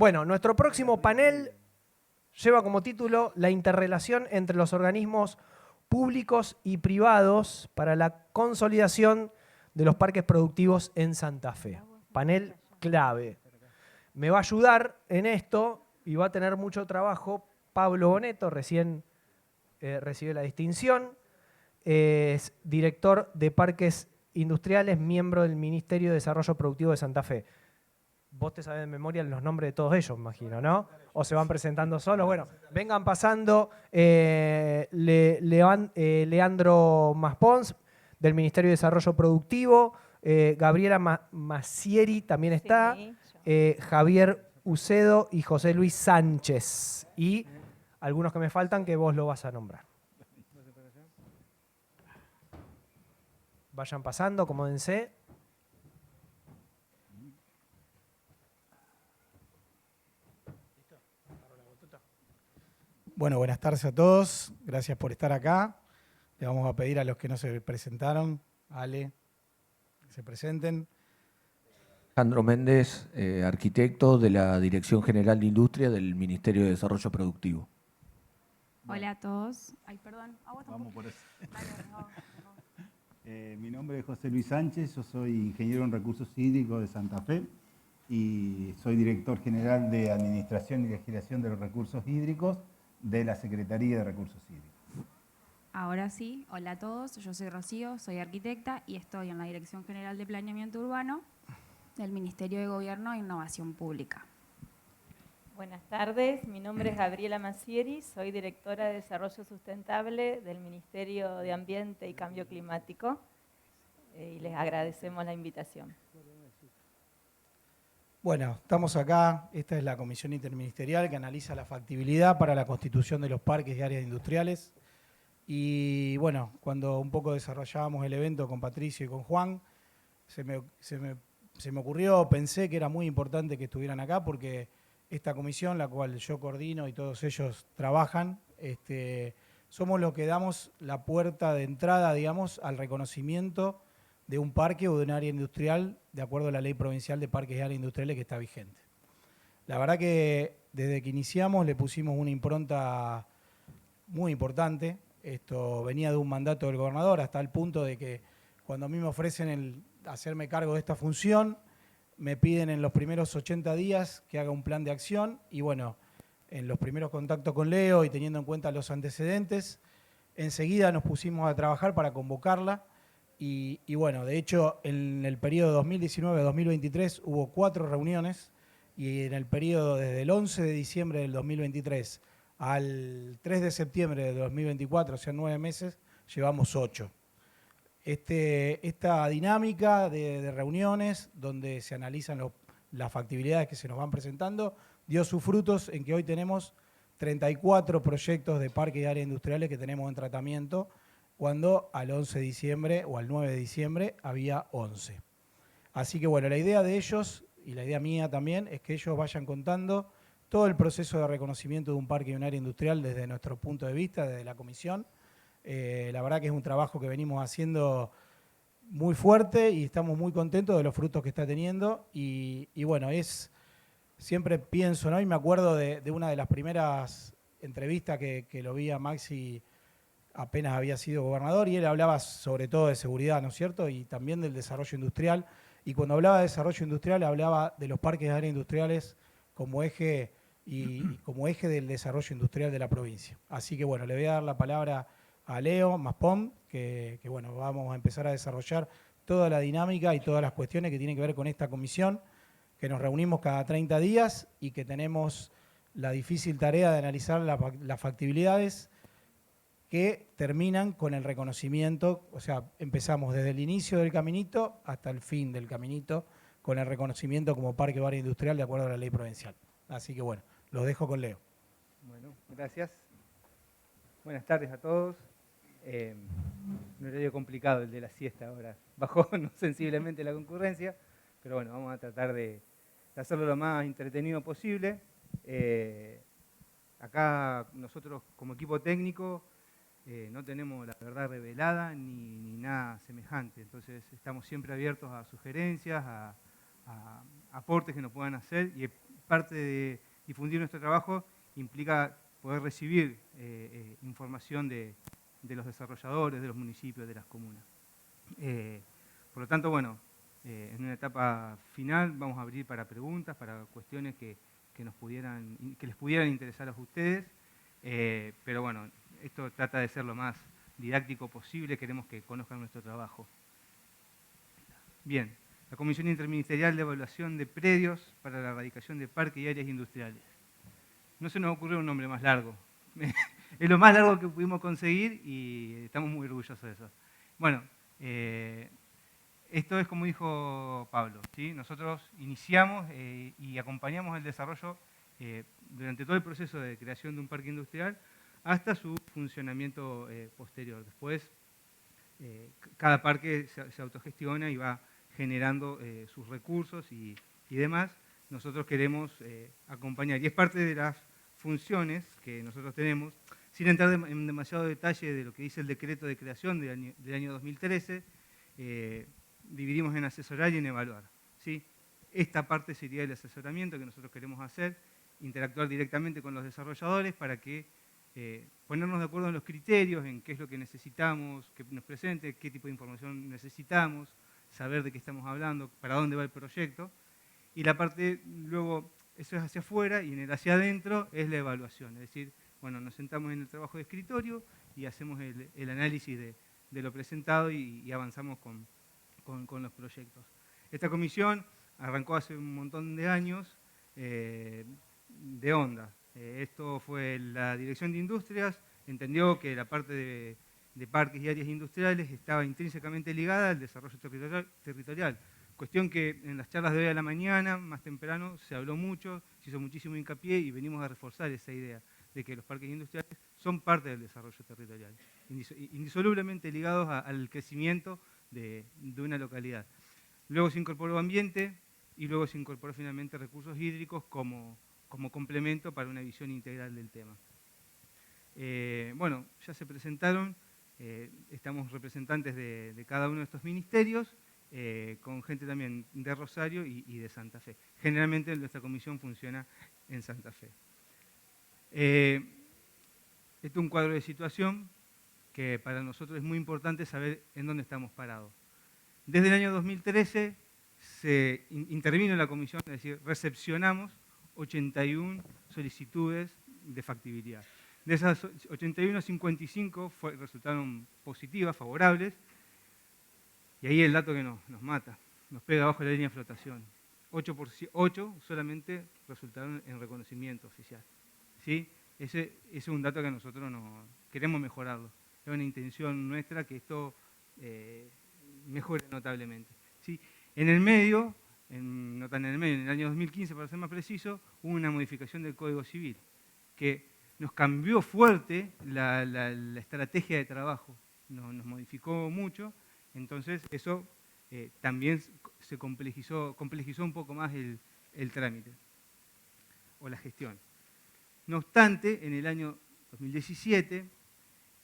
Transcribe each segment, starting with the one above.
Bueno, nuestro próximo panel lleva como título la interrelación entre los organismos públicos y privados para la consolidación de los parques productivos en Santa Fe. Panel clave. Me va a ayudar en esto y va a tener mucho trabajo Pablo Boneto, recién recibió la distinción. Es director de Parques Industriales, miembro del Ministerio de Desarrollo Productivo de Santa Fe. Vos te sabés de memoria los nombres de todos ellos, imagino, ¿no? O se van presentando solos. Bueno, vengan pasando. Leandro Maspons, del Ministerio de Desarrollo Productivo. Gabriela Massieri también está. Javier Ucedo y José Luis Sánchez. Y algunos que me faltan que vos lo vas a nombrar. Vayan pasando, acomódense. Bueno, buenas tardes a todos. Gracias por estar acá. Le vamos a pedir a los que no se presentaron, Ale, que se presenten. Alejandro Méndez, arquitecto de la Dirección General de Industria del Ministerio de Desarrollo Productivo. Hola a todos. Ay, perdón. Vamos por eso. Mi nombre es José Luis Sánchez, yo soy ingeniero en recursos hídricos de Santa Fe y soy director general de Administración y Legislación de los Recursos Hídricos de la Secretaría de Recursos Hídricos. Ahora sí, hola a todos. Yo soy Rocío, soy arquitecta y estoy en la Dirección General de Planeamiento Urbano del Ministerio de Gobierno e Innovación Pública. Buenas tardes, mi nombre es Gabriela Massieri, soy directora de Desarrollo Sustentable del Ministerio de Ambiente y Cambio Climático y les agradecemos la invitación. Bueno, estamos acá. Esta es la comisión interministerial que analiza la factibilidad para la constitución de los parques y áreas industriales. Y bueno, cuando un poco desarrollábamos el evento con Patricio y con Juan, se me ocurrió, pensé que era muy importante que estuvieran acá porque esta comisión, la cual yo coordino y todos ellos trabajan, somos los que damos la puerta de entrada, digamos, al reconocimiento de un parque o de un área industrial de acuerdo a la Ley Provincial de Parques y Áreas Industriales que está vigente. La verdad que desde que iniciamos le pusimos una impronta muy importante. Esto venía de un mandato del gobernador hasta el punto de que cuando a mí me ofrecen hacerme cargo de esta función, me piden en los primeros 80 días que haga un plan de acción y bueno, en los primeros contactos con Leo y teniendo en cuenta los antecedentes, enseguida nos pusimos a trabajar para convocarla y bueno, de hecho en el periodo 2019-2023 hubo 4 reuniones y en el periodo desde el 11 de diciembre del 2023 al 3 de septiembre de 2024, o sea 9 meses, llevamos 8. Esta dinámica de reuniones donde se analizan las factibilidades que se nos van presentando dio sus frutos en que hoy tenemos 34 proyectos de parques y áreas industriales que tenemos en tratamiento, cuando al 11 de diciembre o al 9 de diciembre había 11. Así que bueno, la idea de ellos y la idea mía también es que ellos vayan contando todo el proceso de reconocimiento de un parque y un área industrial desde nuestro punto de vista, desde la comisión. La verdad que es un trabajo que venimos haciendo muy fuerte y estamos muy contentos de los frutos que está teniendo y bueno, siempre pienso, ¿no? Y me acuerdo de una de las primeras entrevistas que lo vi a Maxi apenas había sido gobernador y él hablaba sobre todo de seguridad, ¿no es cierto? Y también del desarrollo industrial. Y cuando hablaba de desarrollo industrial hablaba de los parques de áreas industriales como eje como eje del desarrollo industrial de la provincia. Así que bueno, le voy a dar la palabra a Leo Maspons, que bueno, vamos a empezar a desarrollar toda la dinámica y todas las cuestiones que tienen que ver con esta comisión, que nos reunimos cada 30 días y que tenemos la difícil tarea de analizar las factibilidades que terminan con el reconocimiento, o sea, empezamos desde el inicio del caminito hasta el fin del caminito, con el reconocimiento como parque o área industrial de acuerdo a la ley provincial. Así que bueno, los dejo con Leo. Bueno, gracias. Buenas tardes a todos. Un horario complicado el de la siesta ahora. Bajó sensiblemente la concurrencia, pero bueno, vamos a tratar de hacerlo lo más entretenido posible. Acá nosotros como equipo técnico no tenemos la verdad revelada ni nada semejante, entonces estamos siempre abiertos a sugerencias, a aportes que nos puedan hacer y parte de difundir nuestro trabajo implica poder recibir información de los desarrolladores, de los municipios, de las comunas. Por lo tanto, bueno, en una etapa final vamos a abrir para preguntas, para cuestiones que les pudieran interesar a ustedes, pero bueno, esto trata de ser lo más didáctico posible, queremos que conozcan nuestro trabajo. Bien, la Comisión Interministerial de Evaluación de Predios para la Erradicación de Parques y Áreas Industriales. No se nos ocurrió un nombre más largo. Es lo más largo que pudimos conseguir y estamos muy orgullosos de eso. Bueno, esto es como dijo Pablo, ¿sí? Nosotros iniciamos y acompañamos el desarrollo durante todo el proceso de creación de un parque industrial hasta su funcionamiento posterior. Después, cada parque se autogestiona y va generando sus recursos y demás. Nosotros queremos acompañar, y es parte de las funciones que nosotros tenemos, sin entrar en demasiado detalle de lo que dice el decreto de creación del año 2013, dividimos en asesorar y en evaluar, ¿sí? Esta parte sería el asesoramiento que nosotros queremos hacer, interactuar directamente con los desarrolladores para que ponernos de acuerdo en los criterios, en qué es lo que necesitamos, que nos presente, qué tipo de información necesitamos, saber de qué estamos hablando, para dónde va el proyecto. Y la parte, luego, eso es hacia afuera, y en el hacia adentro es la evaluación. Es decir, bueno, nos sentamos en el trabajo de escritorio y hacemos el análisis de lo presentado y avanzamos con los proyectos. Esta comisión arrancó hace un montón de años de onda. Esto fue la Dirección de Industrias, entendió que la parte de parques y áreas industriales estaba intrínsecamente ligada al desarrollo territorial. Cuestión que en las charlas de hoy a la mañana, más temprano, se habló mucho, se hizo muchísimo hincapié y venimos a reforzar esa idea de que los parques industriales son parte del desarrollo territorial, indisolublemente ligados al crecimiento de una localidad. Luego se incorporó ambiente y luego se incorporó finalmente recursos hídricos como complemento para una visión integral del tema. Bueno, ya se presentaron, estamos representantes de cada uno de estos ministerios, con gente también de Rosario y de Santa Fe. Generalmente nuestra comisión funciona en Santa Fe. Este es un cuadro de situación que para nosotros es muy importante saber en dónde estamos parados. Desde el año 2013 se intervino en la comisión, es decir, recepcionamos 81 solicitudes de factibilidad. De esas 81, 55 resultaron positivas, favorables, y ahí el dato que nos mata, nos pega abajo de la línea de flotación. 8 solamente resultaron en reconocimiento oficial. ¿Sí? Ese es un dato que nosotros no queremos mejorarlo. Es una intención nuestra que esto mejore notablemente. ¿Sí? En el medio, no tan en el medio, en el año 2015, para ser más preciso, hubo una modificación del Código Civil que nos cambió fuerte la estrategia de trabajo, nos modificó mucho. Entonces eso también se complejizó un poco más el trámite o la gestión. No obstante, en el año 2017,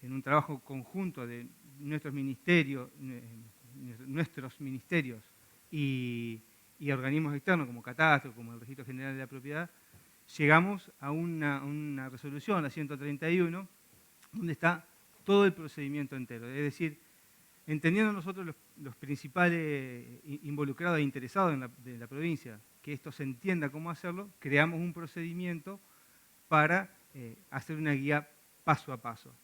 en un trabajo conjunto de nuestros ministerios y organismos externos como Catastro, como el Registro General de la Propiedad, llegamos a una resolución, la 131, donde está todo el procedimiento entero. Es decir, entendiendo nosotros los principales involucrados e interesados de la provincia, que esto se entienda cómo hacerlo, creamos un procedimiento para hacer una guía paso a paso.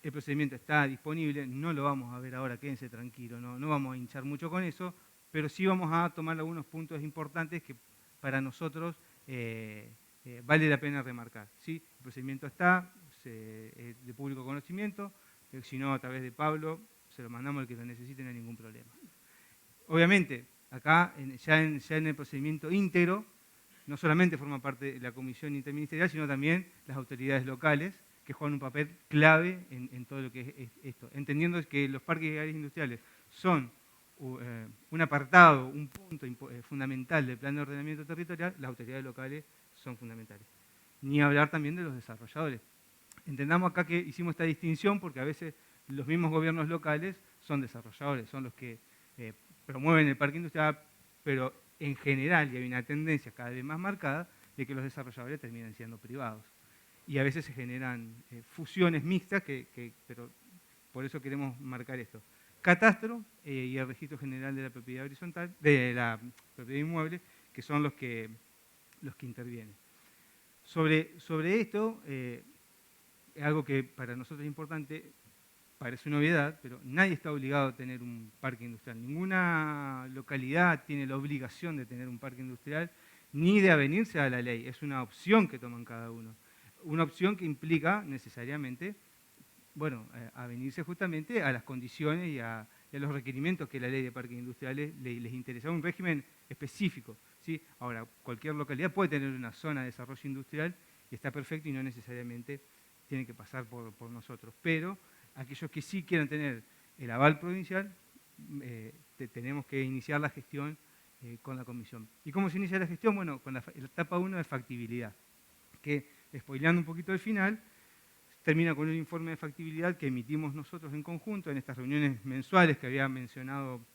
El procedimiento está disponible, no lo vamos a ver ahora, quédense tranquilos, no vamos a hinchar mucho con eso, pero sí vamos a tomar algunos puntos importantes que para nosotros vale la pena remarcar. ¿Sí? El procedimiento está, de público conocimiento, si no a través de Pablo, se lo mandamos al que lo necesite, no hay ningún problema. Obviamente, acá, ya en el procedimiento íntegro, no solamente forma parte de la comisión interministerial, sino también las autoridades locales, que juegan un papel clave en todo lo que es esto. Entendiendo que los parques y áreas industriales son un apartado, un punto fundamental del plan de ordenamiento territorial, las autoridades locales son fundamentales. Ni hablar también de los desarrolladores. Entendamos acá que hicimos esta distinción porque a veces los mismos gobiernos locales son desarrolladores, son los que promueven el parque industrial, pero en general, y hay una tendencia cada vez más marcada, de que los desarrolladores terminan siendo privados. Y a veces se generan fusiones mixtas, pero por eso queremos marcar esto. Catastro y el Registro General de la Propiedad Horizontal, de la propiedad inmueble, que son los que intervienen. Sobre esto, algo que para nosotros es importante, parece una obviedad, pero nadie está obligado a tener un parque industrial. Ninguna localidad tiene la obligación de tener un parque industrial, ni de avenirse a la ley. Es una opción que toman cada uno. Una opción que implica necesariamente, bueno, avenirse justamente a las condiciones y a los requerimientos que la ley de parques industriales les interesa. Un régimen específico, ¿sí? Ahora, cualquier localidad puede tener una zona de desarrollo industrial y está perfecto y no necesariamente tiene que pasar por nosotros. Pero aquellos que sí quieran tener el aval provincial, tenemos que iniciar la gestión con la comisión. ¿Y cómo se inicia la gestión? Bueno, con la etapa 1 de factibilidad, que, spoileando un poquito el final, termina con un informe de factibilidad que emitimos nosotros en conjunto en estas reuniones mensuales que había mencionado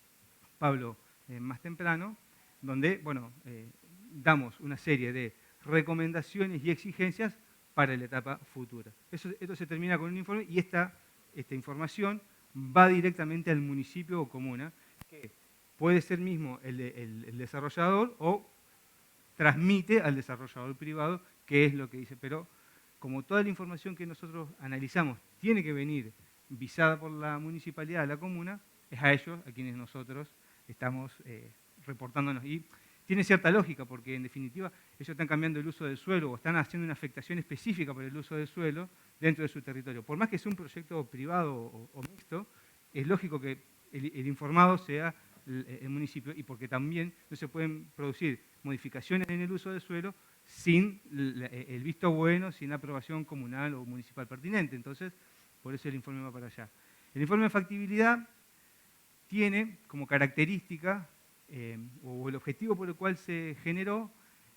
Pablo más temprano, donde, bueno, damos una serie de recomendaciones y exigencias para la etapa futura. Esto se termina con un informe y esta información va directamente al municipio o comuna, que puede ser mismo el desarrollador o transmite al desarrollador privado, que es lo que dice. Pero como toda la información que nosotros analizamos tiene que venir visada por la municipalidad, la comuna, es a ellos a quienes nosotros estamos reportándonos. Y tiene cierta lógica, porque en definitiva ellos están cambiando el uso del suelo o están haciendo una afectación específica por el uso del suelo dentro de su territorio. Por más que sea un proyecto privado o mixto, es lógico que el informado sea el municipio, y porque también no se pueden producir modificaciones en el uso del suelo sin el visto bueno, sin la aprobación comunal o municipal pertinente. Entonces, por eso el informe va para allá. El informe de factibilidad tiene como característica, o el objetivo por el cual se generó,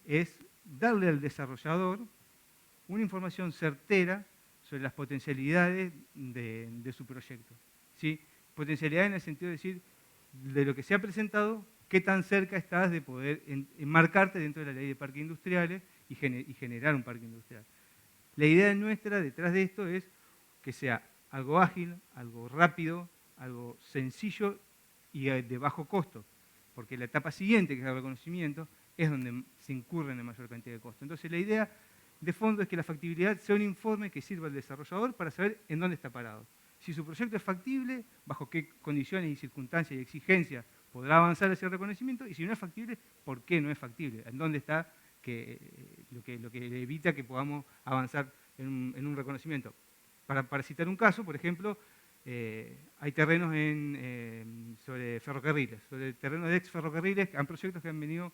es darle al desarrollador una información certera sobre las potencialidades de su proyecto. ¿Sí? Potencialidad en el sentido de decir, de lo que se ha presentado, qué tan cerca estás de poder enmarcarte dentro de la ley de parques industriales y generar un parque industrial. La idea nuestra detrás de esto es que sea algo ágil, algo rápido, algo sencillo y de bajo costo, porque la etapa siguiente, que es el reconocimiento, es donde se incurre en la mayor cantidad de costos. Entonces la idea de fondo es que la factibilidad sea un informe que sirva al desarrollador para saber en dónde está parado. Si su proyecto es factible, bajo qué condiciones y circunstancias y exigencias podrá avanzar hacia el reconocimiento, y si no es factible, ¿por qué no es factible? ¿En dónde está lo que evita que podamos avanzar en un reconocimiento? Para citar un caso, por ejemplo, hay terrenos sobre ferrocarriles, sobre terrenos de ex ferrocarriles, hay proyectos que han venido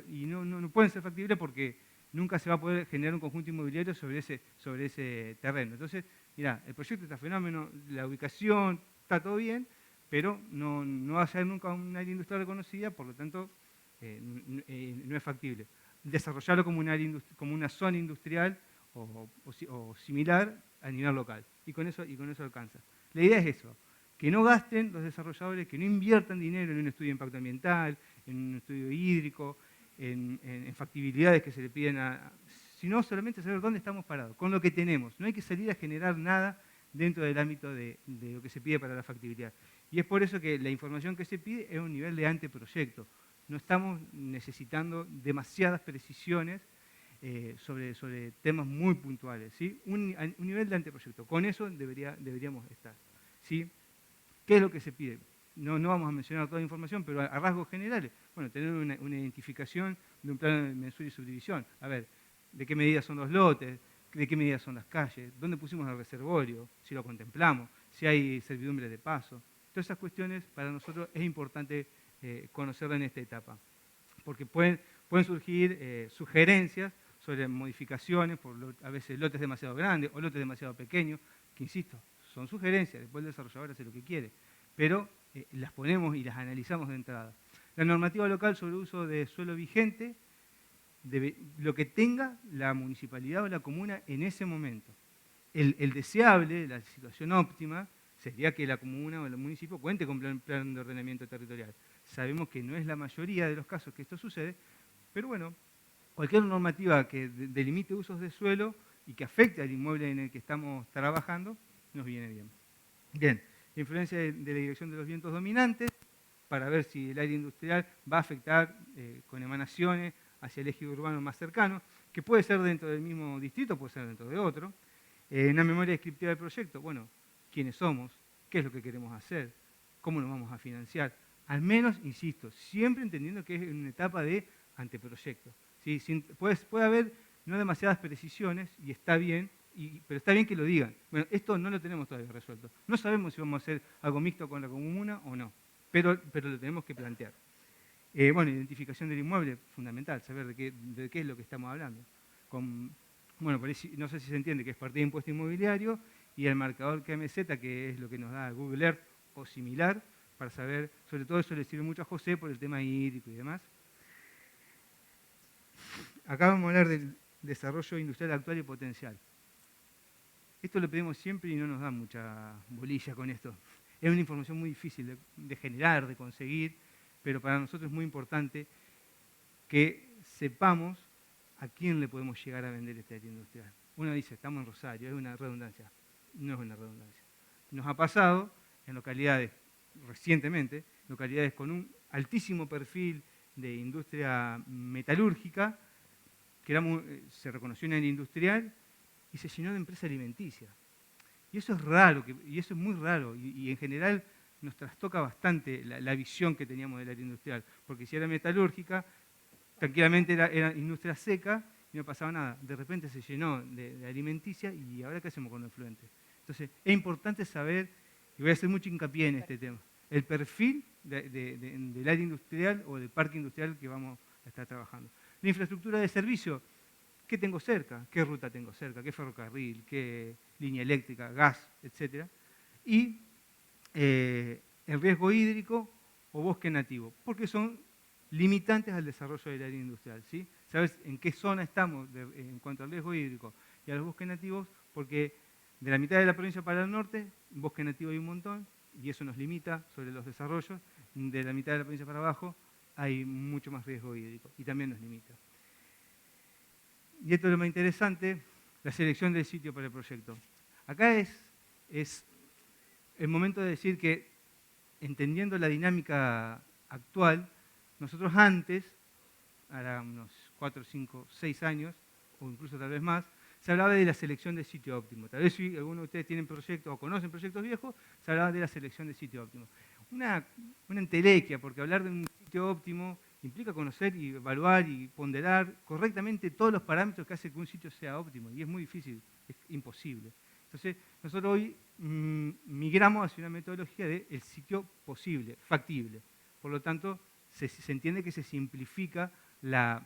y no pueden ser factibles porque nunca se va a poder generar un conjunto inmobiliario sobre ese terreno. Entonces, mirá, el proyecto está fenómeno, la ubicación está todo bien, pero no va a ser nunca una área industrial reconocida, por lo tanto, no es factible. Desarrollarlo como una zona industrial o similar a nivel local. Y con eso alcanza. La idea es eso, que no gasten los desarrolladores, que no inviertan dinero en un estudio de impacto ambiental, en un estudio hídrico, en factibilidades que se le piden sino solamente saber dónde estamos parados, con lo que tenemos. No hay que salir a generar nada dentro del ámbito de lo que se pide para la factibilidad. Y es por eso que la información que se pide es un nivel de anteproyecto. No estamos necesitando demasiadas precisiones sobre temas muy puntuales, ¿sí? Un nivel de anteproyecto. Con eso deberíamos estar, ¿sí? ¿Qué es lo que se pide? No vamos a mencionar toda la información, pero a rasgos generales, bueno, tener una identificación de un plano de mensura y subdivisión. A ver, ¿de qué medidas son los lotes? ¿De qué medidas son las calles? ¿Dónde pusimos el reservorio? Si lo contemplamos, si hay servidumbre de paso. Todas esas cuestiones para nosotros es importante conocerlas en esta etapa, porque pueden surgir sugerencias sobre modificaciones, a veces lotes demasiado grandes o lotes demasiado pequeños, que insisto, son sugerencias, después el desarrollador hace lo que quiere, pero las ponemos y las analizamos de entrada. La normativa local sobre uso de suelo vigente, lo que tenga la municipalidad o la comuna en ese momento. El deseable, la situación óptima, sería que la comuna o el municipio cuente con plan de ordenamiento territorial. Sabemos que no es la mayoría de los casos que esto sucede, pero bueno, cualquier normativa que delimite usos de suelo y que afecte al inmueble en el que estamos trabajando, nos viene bien. Bien, la influencia de la dirección de los vientos dominantes, para ver si el área industrial va a afectar con emanaciones hacia el eje urbano más cercano, que puede ser dentro del mismo distrito, puede ser dentro de otro. Una memoria descriptiva del proyecto, bueno, quiénes somos, qué es lo que queremos hacer, cómo nos vamos a financiar. Al menos, insisto, siempre entendiendo que es una etapa de anteproyecto. ¿Sí? Puede haber no demasiadas precisiones, y está bien, pero está bien que lo digan. Bueno, esto no lo tenemos todavía resuelto. No sabemos si vamos a hacer algo mixto con la comuna o no, pero lo tenemos que plantear. Bueno, identificación del inmueble, fundamental, saber de qué es lo que estamos hablando. Bueno, por ahí no sé si se entiende que es partida de impuesto inmobiliario y el marcador KMZ, que es lo que nos da Google Earth o similar, para saber, sobre todo eso le sirve mucho a José por el tema hídrico y demás. Acá vamos a hablar del desarrollo industrial actual y potencial. Esto lo pedimos siempre y no nos da mucha bolilla con esto. Es una información muy difícil de generar, de conseguir, pero para nosotros es muy importante que sepamos a quién le podemos llegar a vender este área industrial. Uno dice, estamos en Rosario, es una redundancia. No es una redundancia. Nos ha pasado en localidades, recientemente, localidades con un altísimo perfil de industria metalúrgica, que se reconoció en el industrial y se llenó de empresa alimenticia. Y eso es raro, y eso es muy raro, y en general nos trastoca bastante la visión que teníamos del área industrial, porque si era metalúrgica, tranquilamente era industria seca y no pasaba nada. De repente se llenó de alimenticia y ahora ¿qué hacemos con los efluentes? Entonces es importante saber, y voy a hacer mucho hincapié en este tema, el perfil del área industrial o del parque industrial que vamos a estar trabajando. La infraestructura de servicio, ¿qué tengo cerca? ¿Qué ruta tengo cerca? ¿Qué ferrocarril? ¿Qué línea eléctrica? ¿Gas? Etcétera. Y el riesgo hídrico o bosque nativo, porque son limitantes al desarrollo del área industrial. ¿Sí? ¿Sabes en qué zona estamos en cuanto al riesgo hídrico y a los bosques nativos? Porque de la mitad de la provincia para el norte, bosque nativo hay un montón, y eso nos limita sobre los desarrollos. De la mitad de la provincia para abajo hay mucho más riesgo hídrico y también nos limita. Y esto es lo más interesante, la selección del sitio para el proyecto. Acá es el momento de decir que, entendiendo la dinámica actual, nosotros antes, ahora unos 4, 5, 6 años, o incluso tal vez más, se hablaba de la selección del sitio óptimo. Tal vez si algunos de ustedes tienen proyectos o conocen proyectos viejos, se hablaba de la selección del sitio óptimo. Una entelequia, porque hablar de un sitio óptimo implica conocer y evaluar y ponderar correctamente todos los parámetros que hacen que un sitio sea óptimo, y es muy difícil, es imposible. Entonces, nosotros hoy migramos hacia una metodología del sitio posible, factible. Por lo tanto, se entiende que se simplifica la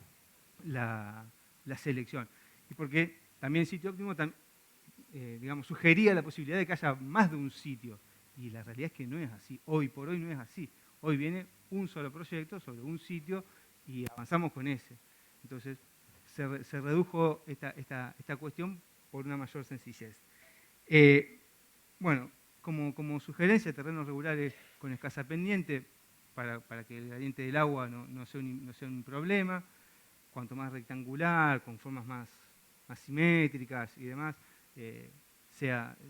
selección. Y porque también el sitio óptimo sugería la posibilidad de que haya más de un sitio. Y la realidad es que no es así. Hoy por hoy no es así. Hoy viene un solo proyecto sobre un sitio y avanzamos con ese. Entonces, se redujo esta cuestión por una mayor sencillez. Bueno, como sugerencia, terrenos regulares con escasa pendiente, para que el gradiente del agua no sea un problema. Cuanto más rectangular, con formas más simétricas y demás,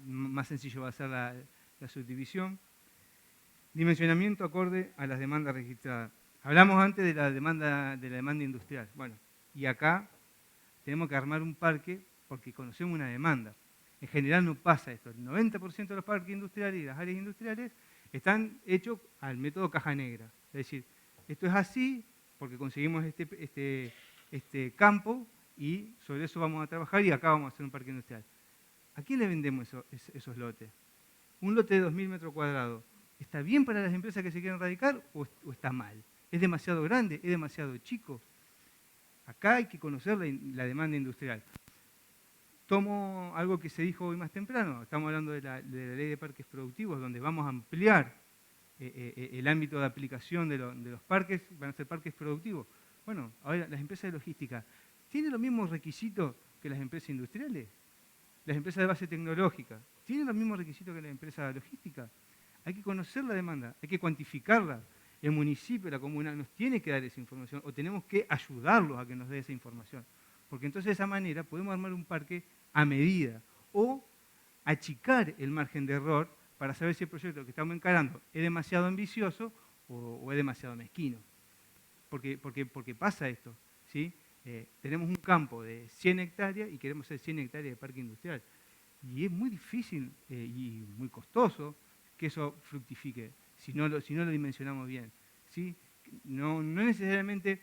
más sencillo va a ser la subdivisión. Dimensionamiento acorde a las demandas registradas. Hablamos antes de la demanda industrial. Bueno, y acá tenemos que armar un parque porque conocemos una demanda. En general no pasa esto. El 90% de los parques industriales y las áreas industriales están hechos al método caja negra. Es decir, esto es así porque conseguimos este campo y sobre eso vamos a trabajar y acá vamos a hacer un parque industrial. ¿A quién le vendemos esos lotes? Un lote de 2.000 metros cuadrados, ¿está bien para las empresas que se quieren radicar o está mal? ¿Es demasiado grande? ¿Es demasiado chico? Acá hay que conocer la demanda industrial. Tomo algo que se dijo hoy más temprano, estamos hablando de la ley de parques productivos, donde vamos a ampliar el ámbito de aplicación de los parques, van a ser parques productivos. Bueno, ahora las empresas de logística, ¿tienen los mismos requisitos que las empresas industriales? Las empresas de base tecnológica, ¿tienen los mismos requisitos que las empresas de logística? Hay que conocer la demanda, hay que cuantificarla. El municipio, la comuna, nos tiene que dar esa información o tenemos que ayudarlos a que nos dé esa información. Porque entonces de esa manera podemos armar un parque a medida o achicar el margen de error para saber si el proyecto que estamos encarando es demasiado ambicioso o es demasiado mezquino. Porque pasa esto, ¿sí? Tenemos un campo de 100 hectáreas y queremos hacer 100 hectáreas de parque industrial. Y es muy difícil y muy costoso que eso fructifique si no lo dimensionamos bien, ¿sí? No necesariamente,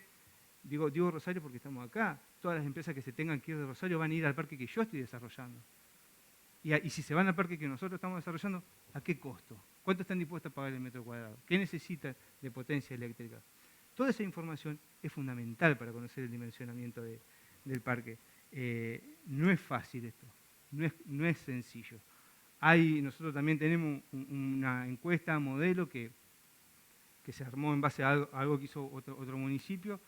digo Rosario porque estamos acá, todas las empresas que se tengan que ir de Rosario van a ir al parque que yo estoy desarrollando. Y si se van al parque que nosotros estamos desarrollando, ¿a qué costo? ¿Cuánto están dispuestos a pagar el metro cuadrado? ¿Qué necesitan de potencia eléctrica? Toda esa información es fundamental para conocer el dimensionamiento del parque. No es fácil esto, no es sencillo. Nosotros también tenemos una encuesta, modelo, que se armó en base a algo que hizo otro municipio,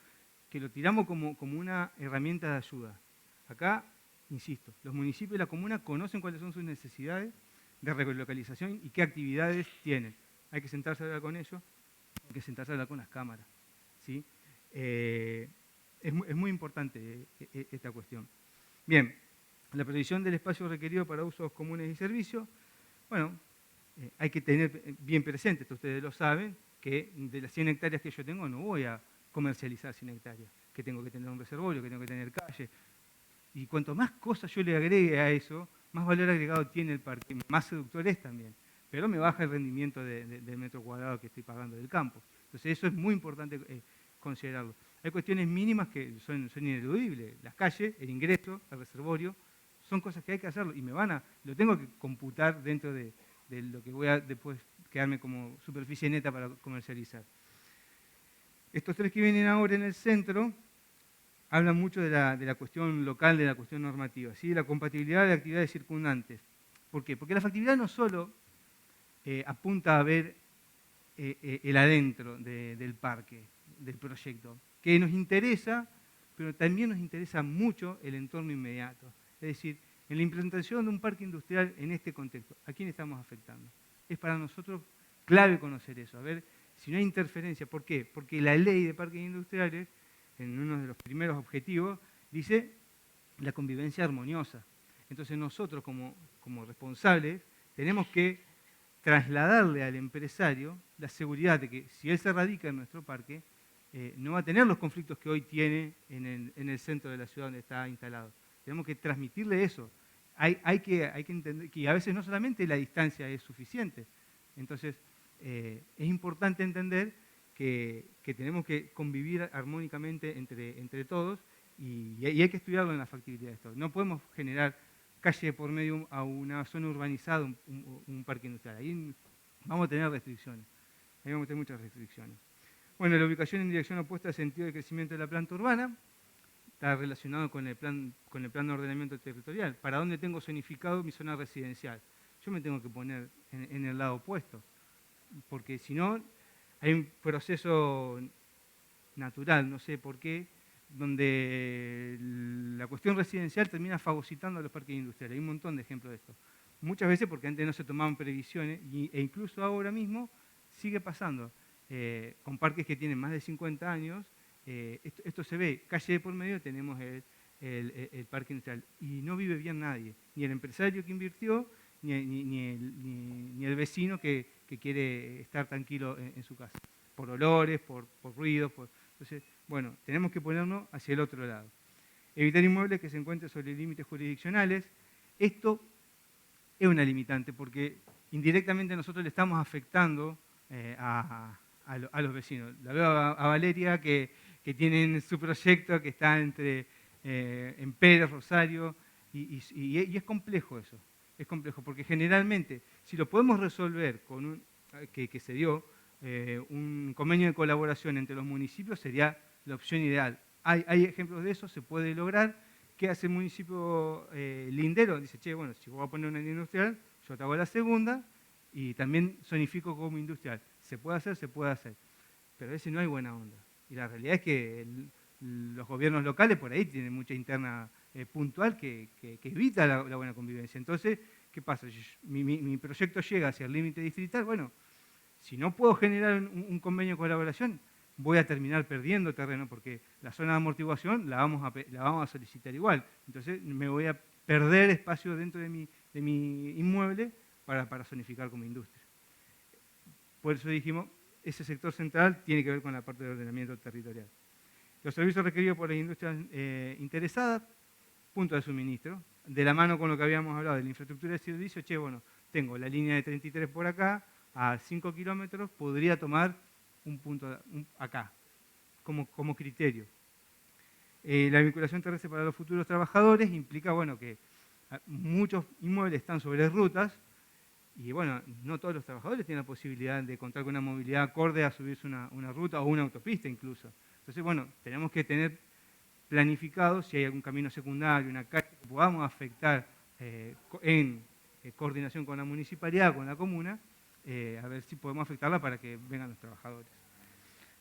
que lo tiramos como una herramienta de ayuda. Acá, insisto, los municipios y la comuna conocen cuáles son sus necesidades de relocalización y qué actividades tienen. Hay que sentarse a hablar con ellos, hay que sentarse a hablar con las cámaras, ¿sí? Es muy importante esta cuestión. Bien, la previsión del espacio requerido para usos comunes y servicios, bueno, hay que tener bien presente, esto ustedes lo saben, que de las 100 hectáreas que yo tengo no voy a comercializar 100 hectáreas, que tengo que tener un reservorio, que tengo que tener calle. Y cuanto más cosas yo le agregue a eso, más valor agregado tiene el parque, más seductor es también. Pero me baja el rendimiento del metro cuadrado que estoy pagando del campo. Entonces eso es muy importante considerarlo. Hay cuestiones mínimas que son ineludibles. Las calles, el ingreso, el reservorio, son cosas que hay que hacerlo y lo tengo que computar dentro de lo que voy a después quedarme como superficie neta para comercializar. Estos tres que vienen ahora en el centro hablan mucho de la cuestión local, de la cuestión normativa, ¿sí? La compatibilidad de actividades circundantes. ¿Por qué? Porque la factibilidad no solo apunta a ver el adentro del parque, del proyecto, que nos interesa, pero también nos interesa mucho el entorno inmediato. Es decir, en la implementación de un parque industrial en este contexto, ¿a quién estamos afectando? Es para nosotros clave conocer eso, a ver si no hay interferencia. ¿Por qué? Porque la ley de parques industriales, en uno de los primeros objetivos, dice la convivencia armoniosa. Entonces nosotros como responsables tenemos que trasladarle al empresario la seguridad de que si él se radica en nuestro parque, no va a tener los conflictos que hoy tiene en el centro de la ciudad donde está instalado. Tenemos que transmitirle eso. Hay que entender que a veces no solamente la distancia es suficiente. Entonces, es importante entender que tenemos que convivir armónicamente entre todos y hay que estudiarlo en la factibilidad de esto. No podemos generar calle por medio a una zona urbanizada, un parque industrial. Ahí vamos a tener restricciones. Ahí vamos a tener muchas restricciones. Bueno, la ubicación en dirección opuesta al sentido de crecimiento de la planta urbana está relacionado con el plan de ordenamiento territorial. ¿Para dónde tengo zonificado mi zona residencial? Yo me tengo que poner en el lado opuesto, porque si no, hay un proceso natural, no sé por qué, donde la cuestión residencial termina fagocitando a los parques industriales. Hay un montón de ejemplos de esto. Muchas veces porque antes no se tomaban previsiones e incluso ahora mismo sigue pasando. Con parques que tienen más de 50 años, esto se ve, calle de por medio tenemos el parque industrial y no vive bien nadie, ni el empresario que invirtió, ni el vecino que quiere estar tranquilo en su casa, por olores, por ruidos. Entonces, bueno, tenemos que ponernos hacia el otro lado. Evitar inmuebles que se encuentren sobre límites jurisdiccionales. Esto es una limitante porque indirectamente nosotros le estamos afectando a los vecinos. La veo a Valeria que tienen su proyecto que está entre en Pérez, Rosario, y es complejo eso. Es complejo porque generalmente, si lo podemos resolver con que se dio un convenio de colaboración entre los municipios, sería la opción ideal. Hay ejemplos de eso, se puede lograr. ¿Qué hace el municipio lindero? Dice, che, bueno, si voy a poner una línea industrial, yo te hago la segunda y también zonifico como industrial. Se puede hacer, pero a veces no hay buena onda. Y la realidad es que los gobiernos locales por ahí tienen mucha interna puntual que evita la buena convivencia. Entonces, ¿qué pasa? Mi proyecto llega hacia el límite distrital, bueno, si no puedo generar un convenio de colaboración, voy a terminar perdiendo terreno porque la zona de amortiguación la vamos a solicitar igual. Entonces me voy a perder espacio dentro de mi inmueble para zonificar como industria. Por eso dijimos, ese sector central tiene que ver con la parte de ordenamiento territorial. Los servicios requeridos por las industrias interesadas, punto de suministro, de la mano con lo que habíamos hablado de la infraestructura de servicio, bueno, tengo la línea de 33 por acá, a 5 kilómetros, podría tomar un punto acá, como criterio. La vinculación terrestre para los futuros trabajadores implica, bueno, que muchos inmuebles están sobre rutas y, bueno, no todos los trabajadores tienen la posibilidad de contar con una movilidad acorde a subirse una ruta o una autopista incluso. Entonces, bueno, tenemos que tener planificado si hay algún camino secundario, una calle que podamos afectar en coordinación con la municipalidad, con la comuna, a ver si podemos afectarla para que vengan los trabajadores.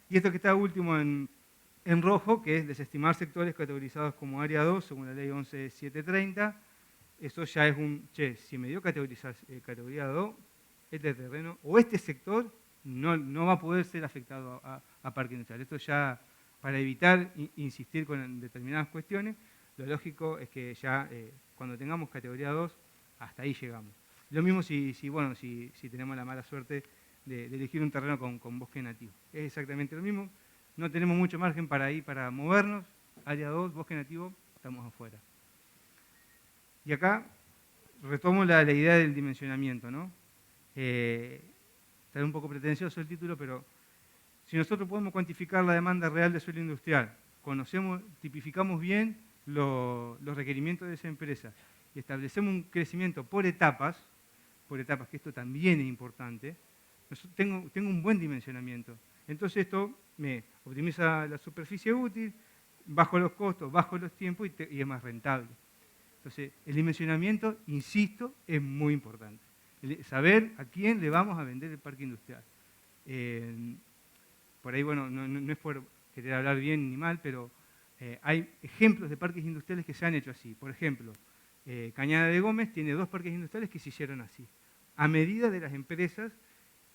Y esto que está último en rojo, que es desestimar sectores categorizados como área 2, según la ley 11730, eso ya es si me dio categoría 2, este terreno o este sector no va a poder ser afectado a parque industrial. Esto ya, para evitar insistir con determinadas cuestiones, lo lógico es que ya cuando tengamos categoría 2, hasta ahí llegamos. Lo mismo si tenemos la mala suerte de elegir un terreno con bosque nativo. Es exactamente lo mismo. No tenemos mucho margen para movernos. Área 2, bosque nativo, estamos afuera. Y acá retomo la idea del dimensionamiento, ¿no? Está un poco pretencioso el título, pero si nosotros podemos cuantificar la demanda real de suelo industrial, tipificamos bien los requerimientos de esa empresa y establecemos un crecimiento por etapas, que esto también es importante, tengo un buen dimensionamiento. Entonces esto me optimiza la superficie útil, bajo los costos, bajo los tiempos y es más rentable. Entonces el dimensionamiento, insisto, es muy importante. Saber a quién le vamos a vender el parque industrial. Por ahí, bueno, no es por querer hablar bien ni mal, pero hay ejemplos de parques industriales que se han hecho así. Por ejemplo, Cañada de Gómez tiene 2 parques industriales que se hicieron así, a medida de las empresas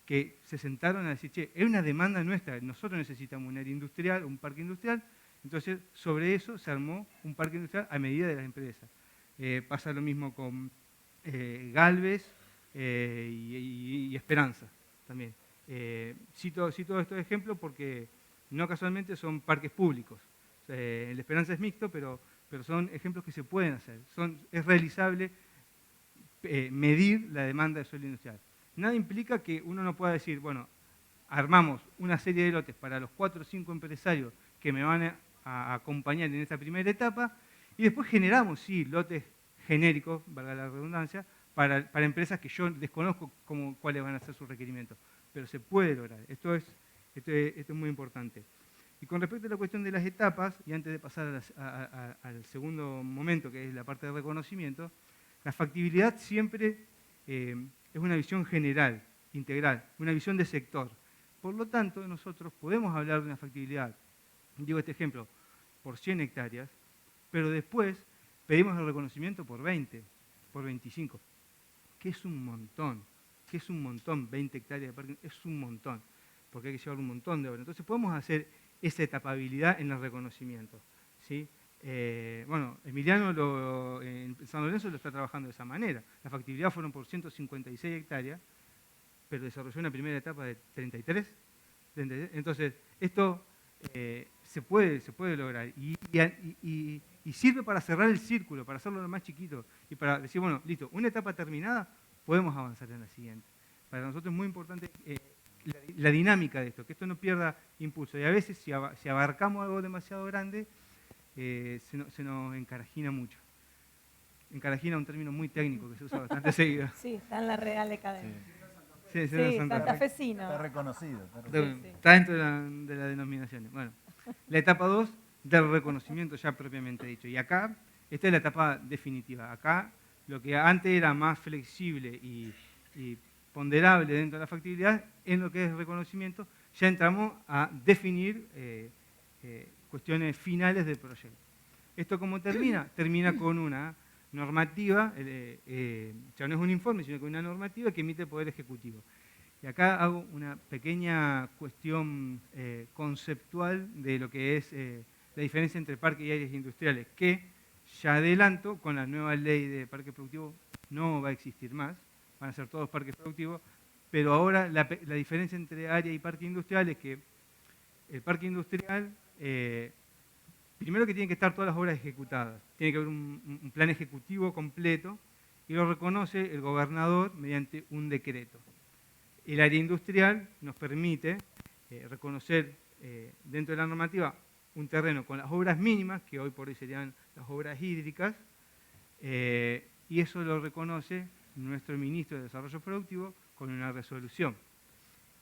que se sentaron a decir, es una demanda nuestra, nosotros necesitamos un área industrial, un parque industrial, entonces sobre eso se armó un parque industrial a medida de las empresas. Pasa lo mismo con Galvez y Esperanza también. Cito estos ejemplos porque no casualmente son parques públicos. El Esperanza es mixto, pero son ejemplos que se pueden hacer. Es realizable medir la demanda de suelo industrial. Nada implica que uno no pueda decir, bueno, armamos una serie de lotes para los 4 o 5 empresarios que me van a acompañar en esta primera etapa y después generamos, sí, lotes genéricos, valga la redundancia, para empresas que yo desconozco cuáles van a ser sus requerimientos. Pero se puede lograr. Esto es muy importante. Y con respecto a la cuestión de las etapas, y antes de pasar al segundo momento, que es la parte de reconocimiento, la factibilidad siempre es una visión general, integral, una visión de sector. Por lo tanto, nosotros podemos hablar de una factibilidad, digo este ejemplo, por 100 hectáreas, pero después pedimos el reconocimiento por 20, por 25, que es un montón. 20 hectáreas de parque, es un montón, porque hay que llevar un montón de obras. Entonces podemos hacer esa etapabilidad en el reconocimiento, ¿sí? Bueno, Emiliano en San Lorenzo lo está trabajando de esa manera. La factibilidad fueron por 156 hectáreas, pero desarrolló una primera etapa de 33. Entonces, esto se puede lograr y sirve para cerrar el círculo, para hacerlo lo más chiquito y para decir, bueno, listo, una etapa terminada, podemos avanzar en la siguiente. Para nosotros es muy importante la dinámica de esto, que esto no pierda impulso. Y a veces, si abarcamos algo demasiado grande, se nos encarajina mucho. Encarajina es un término muy técnico que se usa bastante seguido. Sí, está en la Real Academia. Sí, santafesino. Está reconocido. Está dentro de las denominaciones. Bueno, la etapa 2 del reconocimiento ya propiamente dicho. Y acá, esta es la etapa definitiva. Acá, lo que antes era más flexible y ponderable dentro de la factibilidad, en lo que es reconocimiento, ya entramos a definir cuestiones finales del proyecto. ¿Esto cómo termina? Termina con una normativa, ya no es un informe, sino que una normativa que emite el Poder Ejecutivo. Y acá hago una pequeña cuestión conceptual de lo que es la diferencia entre parques y áreas industriales, que ya adelanto, con la nueva ley de parque productivo no va a existir más, van a ser todos parques productivos, pero ahora la diferencia entre área y parque industrial es que el parque industrial, primero que tienen que estar todas las obras ejecutadas, tiene que haber un plan ejecutivo completo y lo reconoce el gobernador mediante un decreto. El área industrial nos permite reconocer dentro de la normativa un terreno con las obras mínimas, que hoy por hoy serían las obras hídricas, y eso lo reconoce nuestro ministro de Desarrollo Productivo con una resolución.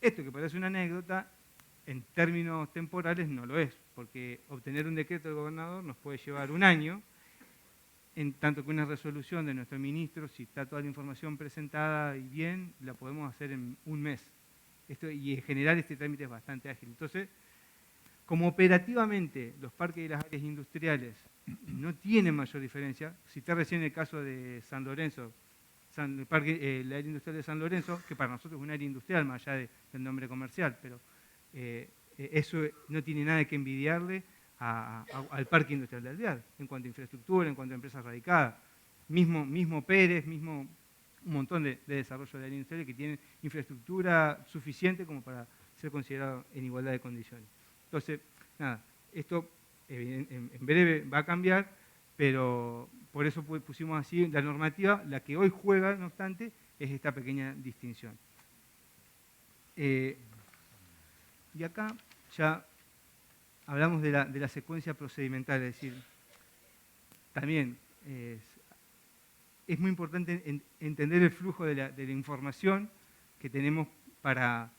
Esto que parece una anécdota, en términos temporales no lo es, porque obtener un decreto del gobernador nos puede llevar un año, en tanto que una resolución de nuestro ministro, si está toda la información presentada y bien, la podemos hacer en un mes. Y en general este trámite es bastante ágil. Entonces, como operativamente los parques y las áreas industriales no tienen mayor diferencia, cité recién el caso de San Lorenzo, el área industrial de San Lorenzo, que para nosotros es un área industrial más allá del nombre comercial, pero eso no tiene nada que envidiarle al parque industrial de Alvear, en cuanto a infraestructura, en cuanto a empresas radicadas. Mismo Pérez, un montón de desarrollo de área industrial que tienen infraestructura suficiente como para ser considerado en igualdad de condiciones. Entonces, nada, esto en breve va a cambiar, pero por eso pusimos así la normativa. La que hoy juega, no obstante, es esta pequeña distinción. Y acá ya hablamos de la secuencia procedimental, es decir, también es muy importante entender el flujo de la información que tenemos para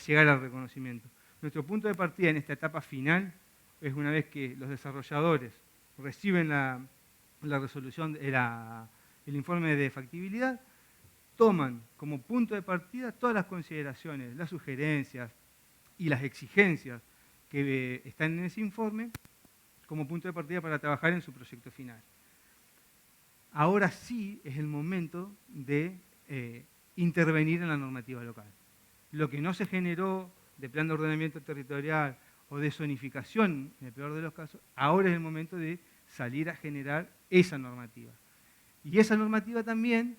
llegar al reconocimiento. Nuestro punto de partida en esta etapa final es una vez que los desarrolladores reciben la resolución, el informe de factibilidad, toman como punto de partida todas las consideraciones, las sugerencias y las exigencias que están en ese informe como punto de partida para trabajar en su proyecto final. Ahora sí es el momento de intervenir en la normativa local. Lo que no se generó de plan de ordenamiento territorial o de zonificación, en el peor de los casos, ahora es el momento de salir a generar esa normativa. Y esa normativa también,